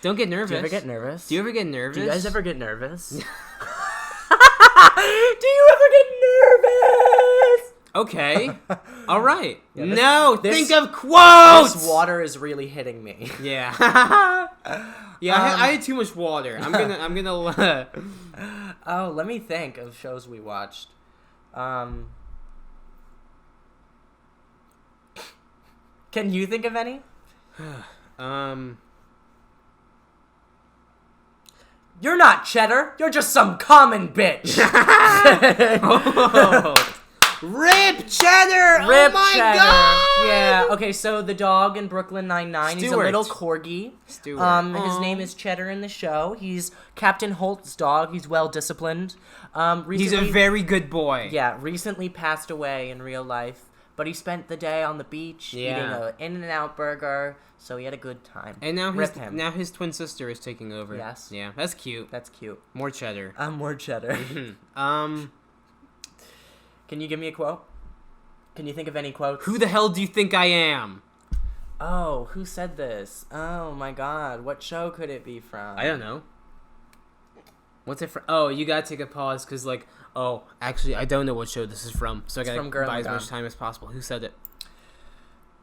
Don't get nervous. Do you ever get nervous? Do you ever get nervous? Do you guys ever get nervous? Do you ever get nervous? Okay. All right. Yeah, no. this- think of quotes. This water is really hitting me. Yeah. Yeah. I had too much water. I'm gonna. Oh, let me think of shows we watched. Can you think of any? You're not Cheddar. You're just some common bitch. Oh. Rip Cheddar! Rip Oh my Cheddar. god! Yeah. Okay, so the dog in Brooklyn Nine-Nine, he's a Stuart. little corgi. Stuart. His name is Cheddar in the show. He's Captain Holt's dog. He's well disciplined. Recently, He's a very good boy. yeah, recently passed away in real life, but he spent the day on the beach eating Yeah. a In-N-Out burger, so he had a good time. And now Rip him. his twin sister is taking over. Yes. Yeah, that's cute. That's cute. More cheddar. More Cheddar. Can you give me a quote? Can you think of any quotes? Who the hell do you think I am? Oh, who said this? Oh my god, what show could it be from? I don't know. What's it from? Oh, you gotta take a pause because, like, oh, actually, I don't know what show this is from, so I gotta buy as much time as possible. Who said it?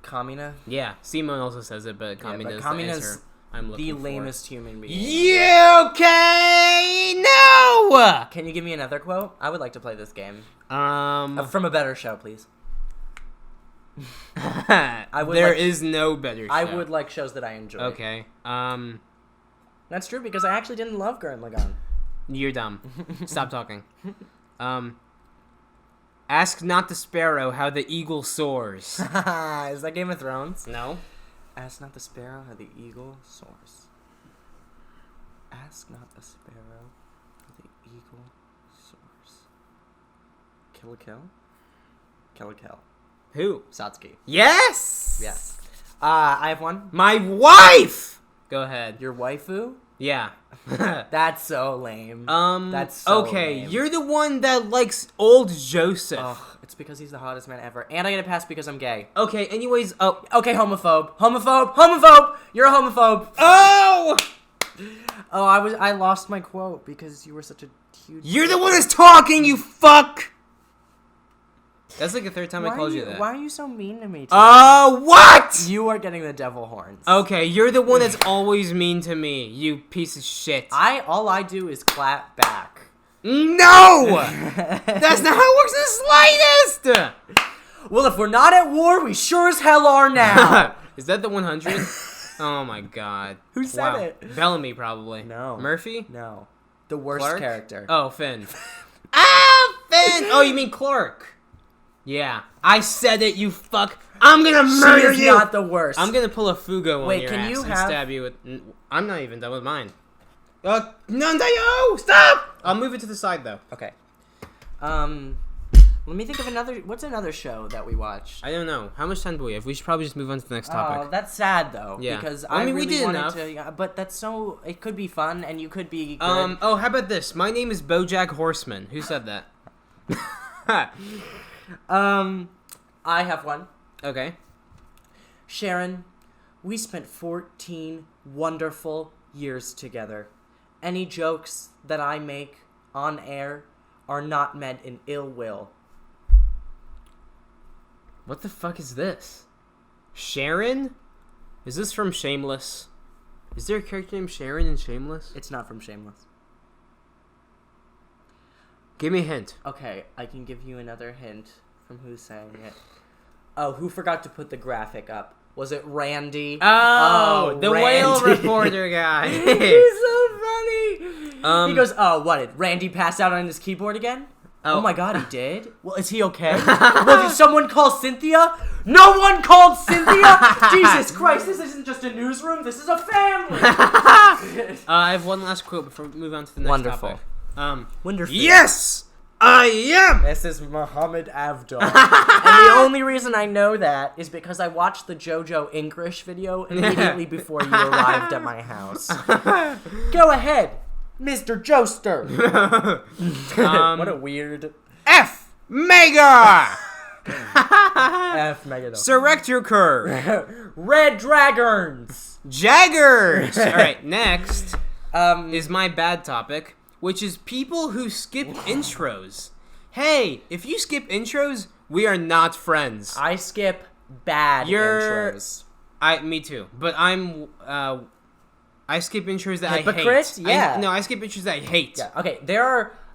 Kamina? Yeah, Simone also says it, but Kamina's the answer I'm looking the for. lamest human being. You okay? No! Can you give me another quote? I would like to play this game. From a better show, please. There is no better show. I would like shows that I enjoy. Okay. That's true because I actually didn't love Gurren Lagann. You're dumb. Stop talking. Ask not the sparrow how the eagle soars. Is that Game of Thrones? No. Ask not the sparrow how the eagle soars. Ask not the sparrow how the eagle soars. Kill a Kill? Kill a Kill. Who? Satsuki. Yes! Yes. I have one. My wife! Go ahead. Your waifu? Yeah. That's so lame. That's so okay, lame. you're the one that likes old Joseph. Ugh, it's because he's the hottest man ever. And I get a pass because I'm gay. Okay, anyways, Okay, homophobe. Homophobe! You're a homophobe! Oh! Oh, I lost my quote because you were such a huge... You're the one that's talking, you fuck! That's like the third time I called you that. Why are you so mean to me today? What?! You are getting the devil horns. Okay, you're the one that's always mean to me, you piece of shit. All I do is clap back. No! That's not how it works in the slightest! Well, if we're not at war, we sure as hell are now. Is that the 100? Oh my god. Who said it? Bellamy, probably. No. Murphy? No. The worst Clark? character. Oh, Finn. Finn! Oh, you mean Clark. Yeah. I said it, you fuck. I'm gonna murder you! She is not the worst. I'm gonna pull a Fugo on your can ass you and have... stab you with... I'm not even done with mine. Nandayo! Stop! I'll move it to the side, though. Okay. Let me think of another... What's another show that we watched? I don't know. How much time do we have? We should probably just move on to the next topic. Oh, that's sad, though. Yeah. Because I mean, really we did wanted enough. to... Yeah, but that's so... It could be fun, and you could be good. Oh, how about this? My name is BoJack Horseman. Who said that? I have one. Okay. Sharon, we spent 14 wonderful years together. Any jokes that I make on air are not meant in ill will. What the fuck is this? Sharon? Is this from Shameless? Is there a character named Sharon in Shameless? It's not from Shameless. Give me a hint. Okay, I can give you another hint from who's saying it. Oh, who forgot to put the graphic up? Was it Randy? Oh, the Randy. whale reporter guy. He's so funny. He goes, oh, what, did Randy pass out on his keyboard again? Oh my god, he did? Well, is he okay? Well, did someone call Cynthia? No one called Cynthia? Jesus Christ, this isn't just a newsroom, this is a family! I have one last quote before we move on to the next topic. Wonderful. Yes! I am! This is Muhammad Avdol. And the only reason I know that is because I watched the JoJo English video immediately before you arrived at my house. Go ahead, Mr. Joester. What a weird... F! Mega! F Mega. Select your curve. Red Dragons. Jaggers! Alright, next is my bad topic, which is people who skip intros. Hey, if you skip intros, we are not friends. I skip bad intros. Me too. But I skip intros that Hypocrite? I hate. Yeah. I skip intros that I hate. Yeah. Okay,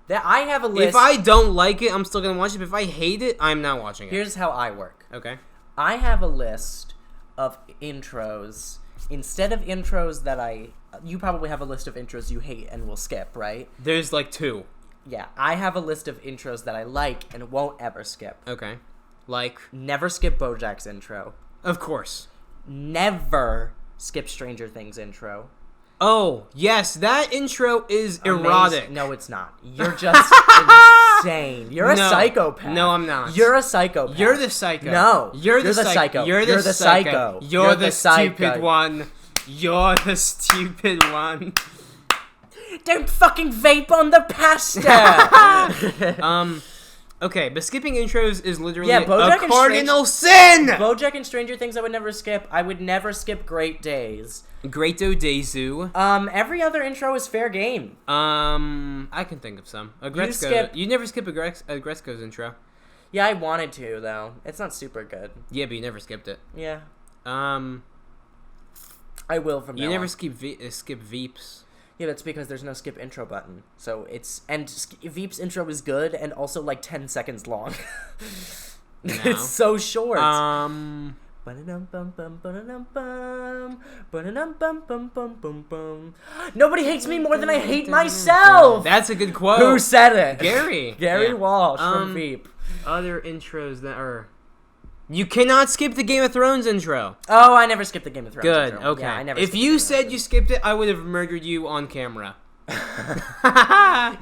I have a list. If I don't like it, I'm still gonna watch it. But if I hate it, I'm not watching it. Here's how I work. Okay. I have a list of intros. Instead of intros that you probably have a list of intros you hate and will skip, right? There's like 2. Yeah, I have a list of intros that I like and won't ever skip. Okay. Like? Never skip BoJack's intro. Of course. Never skip Stranger Things intro. Oh, yes, that intro is erotic. No, it's not. You're just insane. You're a psychopath. No, I'm not. You're a psychopath. You're the psycho. No. You're the psycho. You're the psycho. You're the stupid one. You're the stupid one. Don't fucking vape on the pasta! Okay, but skipping intros is literally BoJack a cardinal sin! BoJack and Stranger Things I would never skip. I would never skip Great Days. Great Daizu. Every other intro is fair game. I can think of some. You never skip Agresco's intro. Yeah, I wanted to, though. It's not super good. Yeah, but you never skipped it. Yeah. I will from now on. You never skip Veeps. Yeah, that's because there's no skip intro button. So Veep's intro is good and also like 10 seconds long. No. It's so short. Nobody hates me more than I hate myself. That's a good quote. Who said it? Gary Walsh from Veep. Other intros that are... You cannot skip the Game of Thrones intro. Oh, I never skipped the Game of Thrones Good, intro. okay. Yeah, I never if you said you skipped it, I would have murdered you on camera.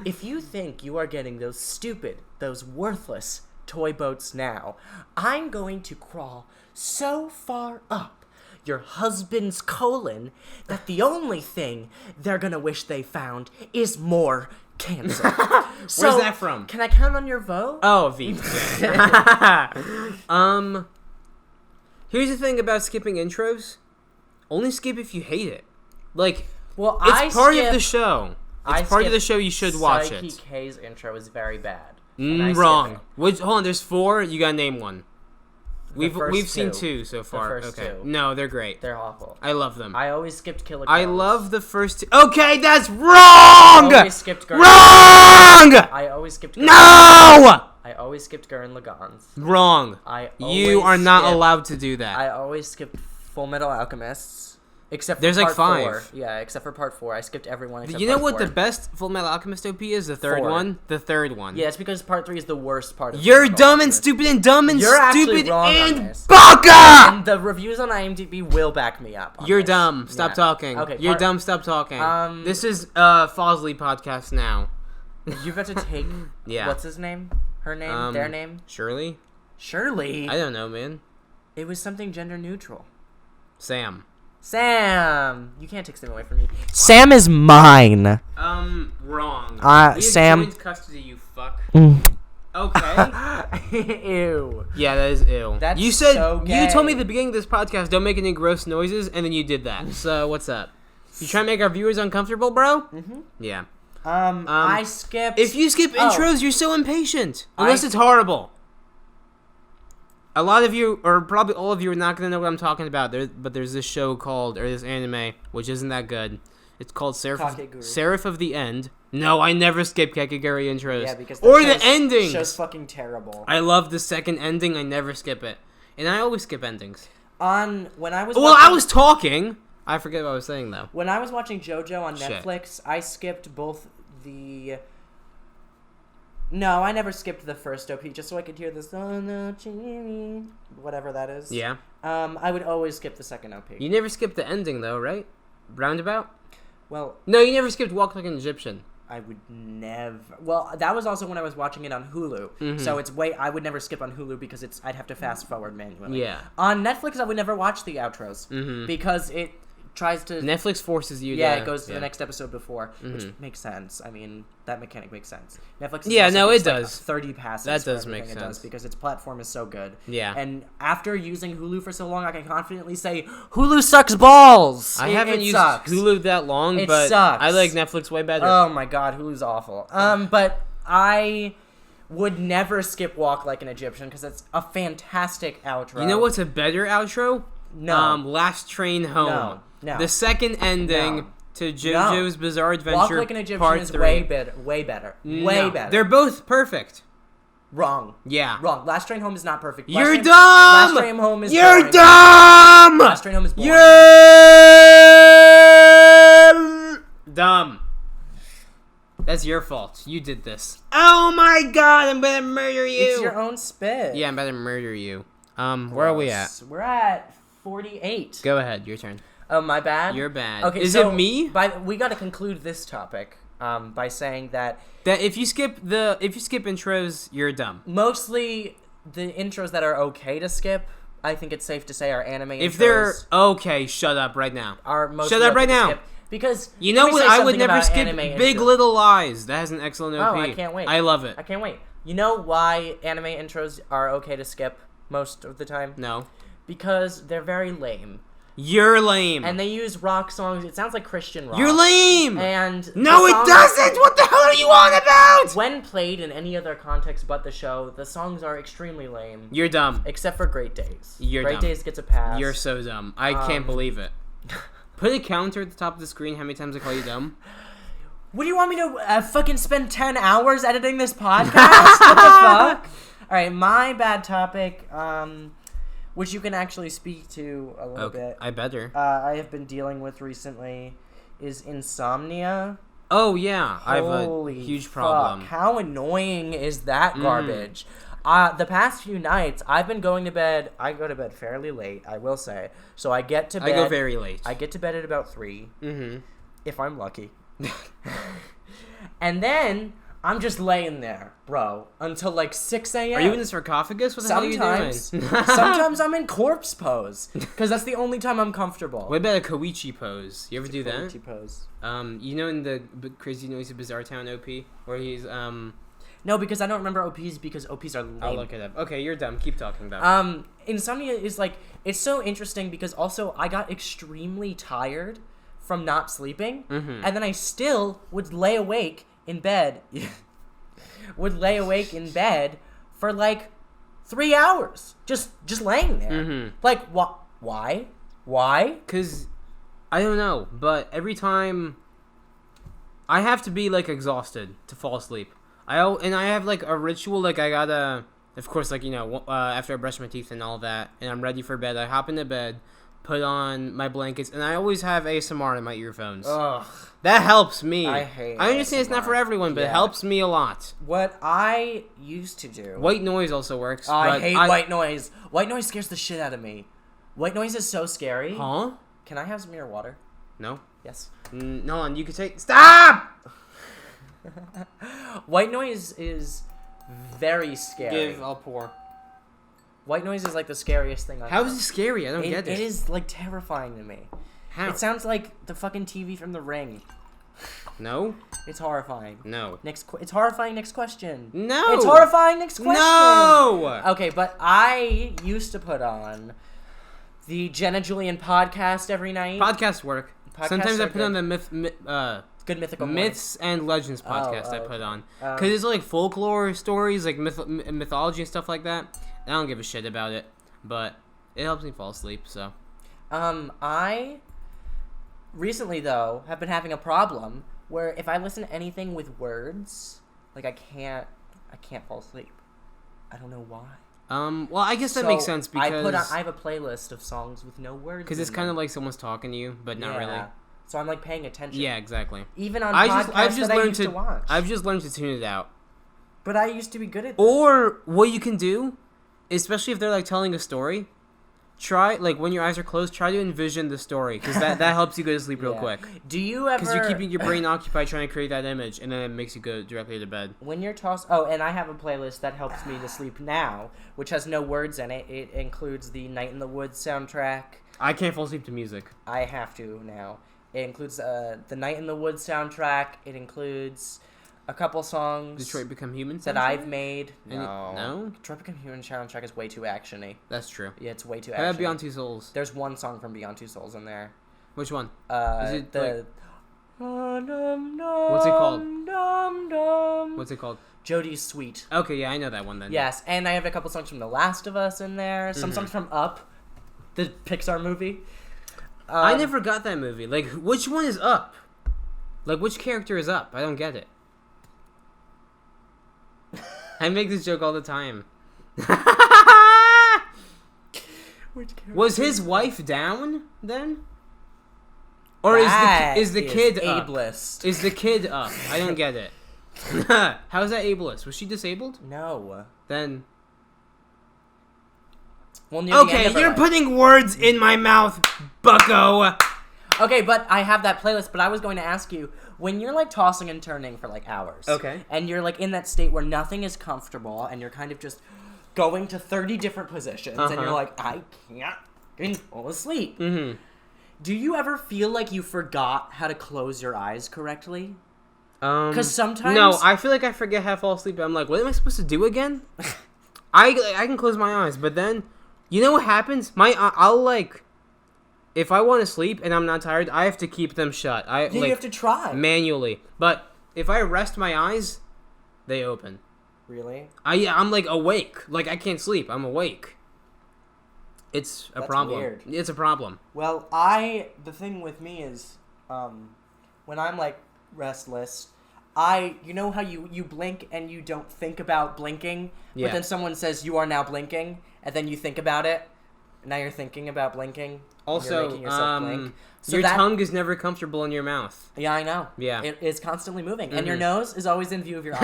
If you think you are getting those stupid, those worthless toy boats now, I'm going to crawl so far up your husband's colon that the only thing they're gonna wish they found is more cancer. Where's that from? Can I count on your vote? Oh, Veep. Here's the thing about skipping intros. Only skip if you hate it. Like, well, it's part of the show. It's part of the show. You should watch it. Psyche K's intro is very bad. Wrong. Hold on. There's 4. You gotta name one. We've seen 2 so far. The first okay. 2. No, they're great. They're awful. I love them. I always skipped Killer I Girls. love the first 2. Okay, that's wrong. I always skipped Gurren. Wrong. I always skipped. No. I always skipped Gurren Lagann's. Wrong. You are not allowed to do that. I always skipped Full Metal Alchemists. Except for There's part like 5. 4. Yeah, except for part 4. I skipped everyone except You know part what 4. the best Full Metal Alchemist OP is? The third 4. one? The third one. Yeah, it's because part 3 is the worst part of You're Full dumb and Alchemist. stupid and dumb and You're actually stupid wrong on and this. baka! And the reviews on IMDb will back me up on You're this. dumb. Stop Yeah. talking. Okay, You're dumb. Stop talking. This is Fazli podcast now. You got to take... Yeah. What's his name? Her name? Their name? Shirley? Shirley? I don't know, man. It was something gender neutral. Sam. You can't take Sam away from me. Sam is mine. Wrong. Sam. Joint custody, you fuck. Mm. Okay. Ew. Yeah, that is ew. That's you said so gay. You told me at the beginning of this podcast don't make any gross noises, and then you did that. So what's up? You trying to make our viewers uncomfortable, bro? Mm-hmm. Yeah. I skipped. If you skip intros, you're so impatient. Unless it's horrible. A lot of you, or probably all of you, are not going to know what I'm talking about. But there's this show called, or this anime, which isn't that good. It's called Seraph of the End. No, I never skip Kakegurui intros. Yeah, because the endings. The show's fucking terrible. I love the second ending. I never skip it. And I always skip endings. When I was I was talking. I forget what I was saying, though. When I was watching JoJo on Netflix, I skipped both the... No, I never skipped the first OP just so I could hear this, whatever that is. Yeah. I would always skip the second OP. You never skipped the ending, though, right? Roundabout? Well... No, you never skipped Walk Like an Egyptian. I would never... Well, that was also when I was watching it on Hulu. Mm-hmm. So I would never skip on Hulu because I'd have to fast forward manually. Yeah. On Netflix, I would never watch the outros. Mm-hmm. Because it tries to... Netflix forces you to... Yeah, it goes to the next episode before, which makes sense. I mean, that mechanic makes sense. Netflix it does. 30 passes. That does make sense. It does because its platform is so good. Yeah. And after using Hulu for so long, I can confidently say, Hulu sucks balls! I haven't used sucks. Hulu that long, It but sucks. I like Netflix way better. Oh my god, Hulu's awful. But I would never skip Walk Like an Egyptian because it's a fantastic outro. You know what's a better outro? No. Last Train Home. No. The second ending to JoJo's Bizarre Adventure. Walk Like an Egyptian Part is 3. way better. Way better. Way better. They're both perfect. Wrong. Yeah. Wrong. Last Train Home is not perfect. You're dumb! Last Train Home is You're boring. dumb! Last Train Home is boring. You're dumb. That's your fault. You did this. Oh my god, I'm gonna murder you! It's your own spit. Yeah, I'm about to murder you. Where are we at? We're at 48. Go ahead, your turn. Oh, my bad? You're bad. Okay, Is it me? We gotta conclude this topic by saying that if you skip intros, you're dumb. mostly the intros that are okay to skip, I think it's safe to say, are anime intros. If they're okay, shut up right now. Are mostly Shut up okay right to now. skip. Because You know let me what? say I would something never about skip anime Big intros. Little Lies. That has an excellent OP. Oh, I can't wait. I love it. I can't wait. You know why anime intros are okay to skip most of the time? No. Because they're very lame. You're lame. And they use rock songs. It sounds like Christian rock. You're lame. And no, it doesn't. What the hell are you on about? When played in any other context but the show, the songs are extremely lame. You're dumb. Except for Great Days. You're Great dumb. Days gets a pass. You're so dumb. I can't believe it. Put a counter at the top of the screen. How many times I call you dumb? What do you want me to fucking spend 10 hours editing this podcast? What the fuck? All right, my bad topic. Which you can actually speak to a little bit. I better. I have been dealing with recently is insomnia. Oh, yeah. I have Holy a huge fuck. problem. How annoying is that garbage? The past few nights, I've been going to bed. I go to bed fairly late, I will say. So I get to bed. I go very late. I get to bed at about 3. Mm-hmm. If I'm lucky. And then I'm just laying there, bro, until like 6 a.m. Are you in the sarcophagus? What the hell are you doing? Sometimes I'm in corpse pose, because that's the only time I'm comfortable. What about a Koichi pose? You ever do that? Koichi pose. You know in the Crazy Noisy Bizarre Town OP, where he's, No, because I don't remember OPs, because OPs are lame. I'll look it up. Okay, you're dumb. Keep talking about it. Insomnia is like, it's so interesting, because also I got extremely tired from not sleeping, and then I still would lay awake in bed. For like 3 hours, just laying there. Like, why? Because I don't know, but every time I have to be like exhausted to fall asleep. I have like a ritual, like I gotta, of course, like, you know, after I brush my teeth and all that, and I'm ready for bed, I hop into bed, put on my blankets, and I always have ASMR in my earphones. Ugh. That helps me. I hate I understand it's not for everyone, but it helps me a lot. What I used to do... White noise also works. I hate white noise. White noise scares the shit out of me. White noise is so scary. Huh? Can I have some of your water? No. Yes. No, and you can take... Stop! White noise is very scary. I'll pour. White noise is like the scariest thing I know. How is it scary? I don't get it. It is like terrifying to me. How? It sounds like the fucking TV from The Ring. No? It's horrifying. No. It's horrifying. Next question. No! It's horrifying. Next question. No! Okay, but I used to put on the Jenna Julian podcast every night. Podcasts work. Sometimes I put on the Good Mythical Myths and Legends podcast I put on. Because it's like folklore stories, like mythology and stuff like that. I don't give a shit about it, but it helps me fall asleep, so. I recently, though, have been having a problem where if I listen to anything with words, like I can't fall asleep. I don't know why. Well, I guess that makes sense because I have a playlist of songs with no words. Because it's kind of like someone's talking to you, but not really. So I'm like paying attention. Yeah, exactly. Even on podcasts I used to watch. I've just learned to tune it out. But I used to be good at that. Or what you can do, especially if they're like telling a story, try, like, when your eyes are closed, try to envision the story, because that helps you go to sleep real quick. Do you ever... Because you're keeping your brain occupied trying to create that image, and then it makes you go directly to bed. When you're tossed... Oh, and I have a playlist that helps me to sleep now, which has no words in it. It includes the Night in the Woods soundtrack. I can't fall asleep to music. I have to now. It includes the Night in the Woods soundtrack. It includes... a couple songs Detroit Become Human that I've made. No? Detroit Become Human soundtrack is way too actiony. That's true. Yeah, it's way too actiony. How about Beyond Two Souls? There's one song from Beyond Two Souls in there. Which one? Is it the... What's it called? What's it called? Jodie's Sweet. Okay, yeah, I know that one then. Yes, and I have a couple songs from The Last of Us in there. Some songs from Up, the Pixar movie. I never got that movie. Like, which one is Up? Like, which character is Up? I don't get it. I make this joke all the time. Was his wife down then? Or is the kid ableist? Up? Is the kid up? I don't get it. How's that ableist? Was she disabled? No. Then. Well, okay, you're putting words in my mouth, bucko. Okay, but I have that playlist, but I was going to ask you, when you're, like, tossing and turning for, like, hours. Okay. And you're, like, in that state where nothing is comfortable, and you're kind of just going to 30 different positions, and you're like, I can't fall asleep. Mm-hmm. Do you ever feel like you forgot how to close your eyes correctly? Because sometimes... No, I feel like I forget how to fall asleep. I'm like, what am I supposed to do again? I can close my eyes, but then, you know what happens? I'll like, if I want to sleep and I'm not tired, I have to keep them shut. You have to try. Manually. But if I rest my eyes, they open. Really? I'm like awake. Like I can't sleep. I'm awake. It's a problem. Weird. It's a problem. Well, the thing with me is, when I'm like restless, you know how you blink and you don't think about blinking, yeah. But then someone says you are now blinking, and then you think about it, and now you're thinking about blinking. Also, you're making yourself blink. So your tongue is never comfortable in your mouth. Yeah, I know. Yeah. It is constantly moving, and your nose is always in view of your eyes.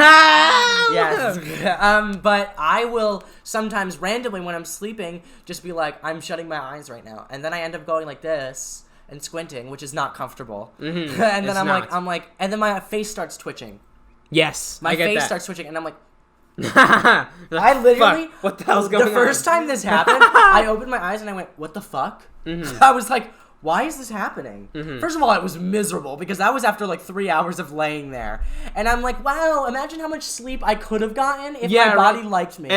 Yes. But I will sometimes randomly when I'm sleeping just be like, I'm shutting my eyes right now, and then I end up going like this and squinting, which is not comfortable. Mm-hmm. And then I'm like, and then my face starts twitching. Yes, my I get face that. starts twitching, and I'm like, I literally, fuck. What the hell's going on? The first time this happened, I opened my eyes and I went, what the fuck? Mm-hmm. I was like, why is this happening? Mm-hmm. First of all, it was miserable because that was after like 3 hours of laying there. And I'm like, wow, imagine how much sleep I could have gotten if my body liked me.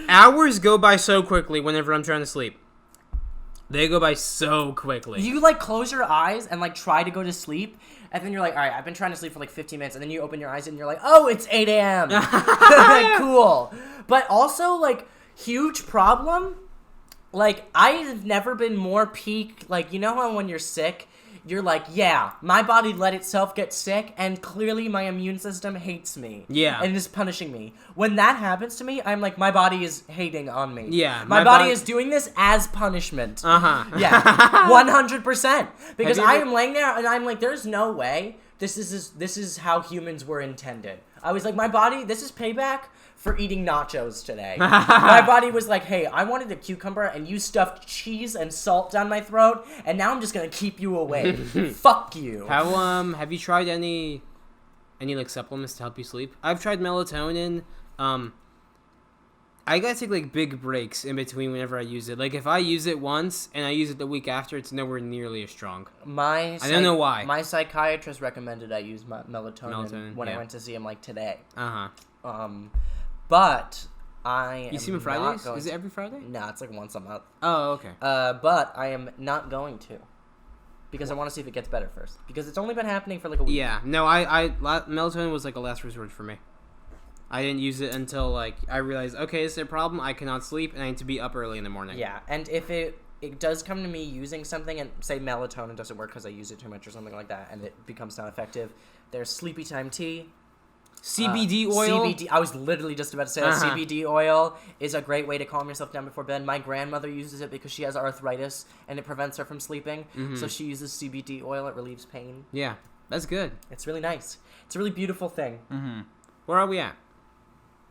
Hours go by so quickly whenever I'm trying to sleep. They go by so quickly. You like close your eyes and like try to go to sleep, and then you're like, all right, I've been trying to sleep for like 15 minutes, and then you open your eyes and you're like, oh, it's 8 a.m. Cool. But also, like, huge problem, like, I've never been more peaked, like, you know how when you're sick, you're like, yeah, my body let itself get sick, and clearly my immune system hates me. Yeah. And is punishing me. When that happens to me, I'm like, my body is hating on me. Yeah. My body is doing this as punishment. Uh-huh. Yeah. 100%. Because I am laying there, and I'm like, there's no way this is how humans were intended. I was like, my body, this is payback for eating nachos today. My body was like, hey, I wanted a cucumber and you stuffed cheese and salt down my throat, and now I'm just gonna keep you awake. Fuck you. Have you tried any like supplements to help you sleep? I've tried melatonin. I gotta take like big breaks in between whenever I use it. Like if I use it once and I use it the week after, it's nowhere nearly as strong. I don't know why. My psychiatrist recommended I use melatonin when I went to see him like today. But I You see him Fridays? Is it every Friday? No, it's like once a month. Oh, okay. But I am not going to. Because I want to see if it gets better first. Because it's only been happening for like a week. Yeah. No, melatonin was like a last resort for me. I didn't use it until like I realized, okay, this is a problem. I cannot sleep and I need to be up early in the morning. Yeah, and if it does come to me using something and say melatonin doesn't work because I use it too much or something like that and it becomes not effective, there's sleepy time tea. CBD oil? CBD, I was literally just about to say that. CBD oil is a great way to calm yourself down before bed. My grandmother uses it because she has arthritis and it prevents her from sleeping. Mm-hmm. So she uses CBD oil. It relieves pain. Yeah, that's good. It's really nice. It's a really beautiful thing. Mm-hmm. Where are we at?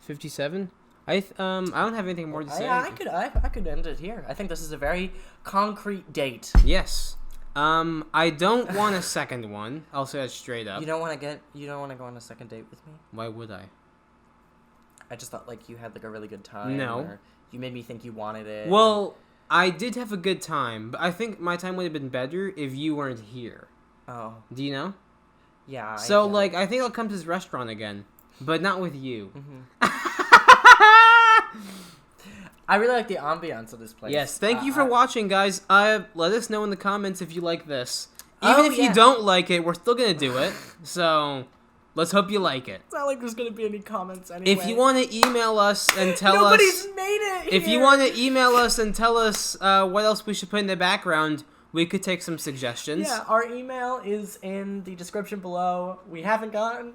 57? I don't have anything more to say. I could end it here. I think this is a very concrete date. Yes. I don't want a second one. I'll say that straight up. You don't want to go on a second date with me? Why would I? I just thought like you had like a really good time. No. Or you made me think you wanted it. Well, I did have a good time, but I think my time would have been better if you weren't here. Oh. Do you know? Yeah. So I think I'll come to this restaurant again, but not with you. Mm-hmm. I really like the ambiance of this place. Yes, thank you for watching, guys. Let us know in the comments if you like this. Even if you don't like it, we're still going to do it. So, let's hope you like it. It's not like there's going to be any comments anyway. If you want to email us and tell Nobody's made it If you want to email us and tell us what else we should put in the background, we could take some suggestions. Yeah, our email is in the description below. We haven't gotten...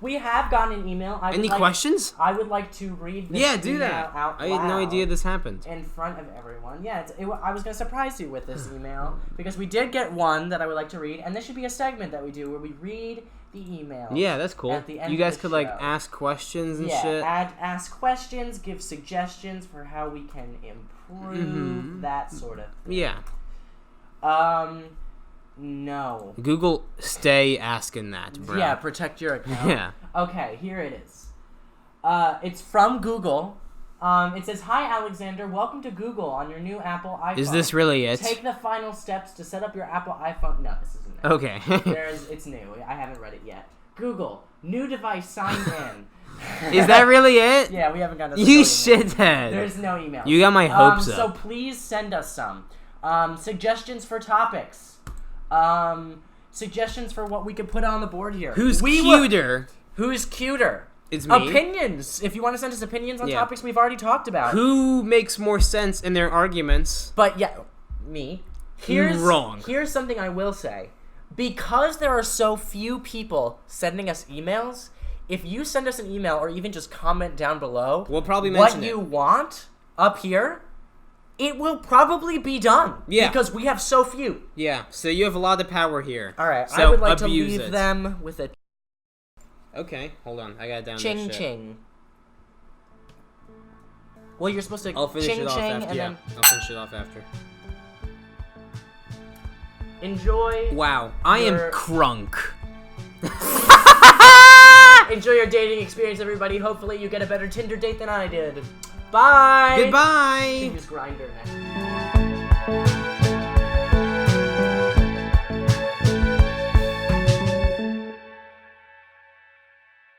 we have gotten an email. Any questions? I would like to read this do that. out I had no idea this happened. In front of everyone. Yeah, I was going to surprise you with this email, because we did get one that I would like to read, and this should be a segment that we do where we read the email. Yeah, that's cool. At the end you guys of the could, show. ask questions and shit. Ask questions, give suggestions for how we can improve, that sort of thing. Yeah. No. Google, stay asking that, bro. Yeah, protect your account. Yeah. Okay, here it is. It's from Google. It says, "Hi, Alexander. Welcome to Google on your new Apple iPhone. Is this really it? Take the final steps to set up your Apple iPhone." No, this isn't Okay. It's new. I haven't read it yet. Google, new device signed in. Is that really it? Yeah, we haven't gotten. You shithead. There's no email. You got my hopes So up. please send us some suggestions for topics. Suggestions for what we could put on the board here. Who's cuter? Who's cuter? It's me. Opinions. If you want to send us opinions on topics we've already talked about. Who makes more sense in their arguments? But yeah, me. Wrong. Here's something I will say. Because there are so few people sending us emails, if you send us an email or even just comment down below we'll probably mention what you want up here, it will probably be done. Yeah. Because we have so few. Yeah, so you have a lot of power here. All right, so I would like to abuse leave it. them with a Okay, hold on. I got it down. ching ching. Well, you're supposed to I'll finish ching it off ching after. and Yeah, then I'll finish it off after. enjoy. Wow, I am your- crunk. Enjoy your dating experience, everybody. Hopefully, you get a better Tinder date than I did. Bye. Goodbye. Use Grindr next.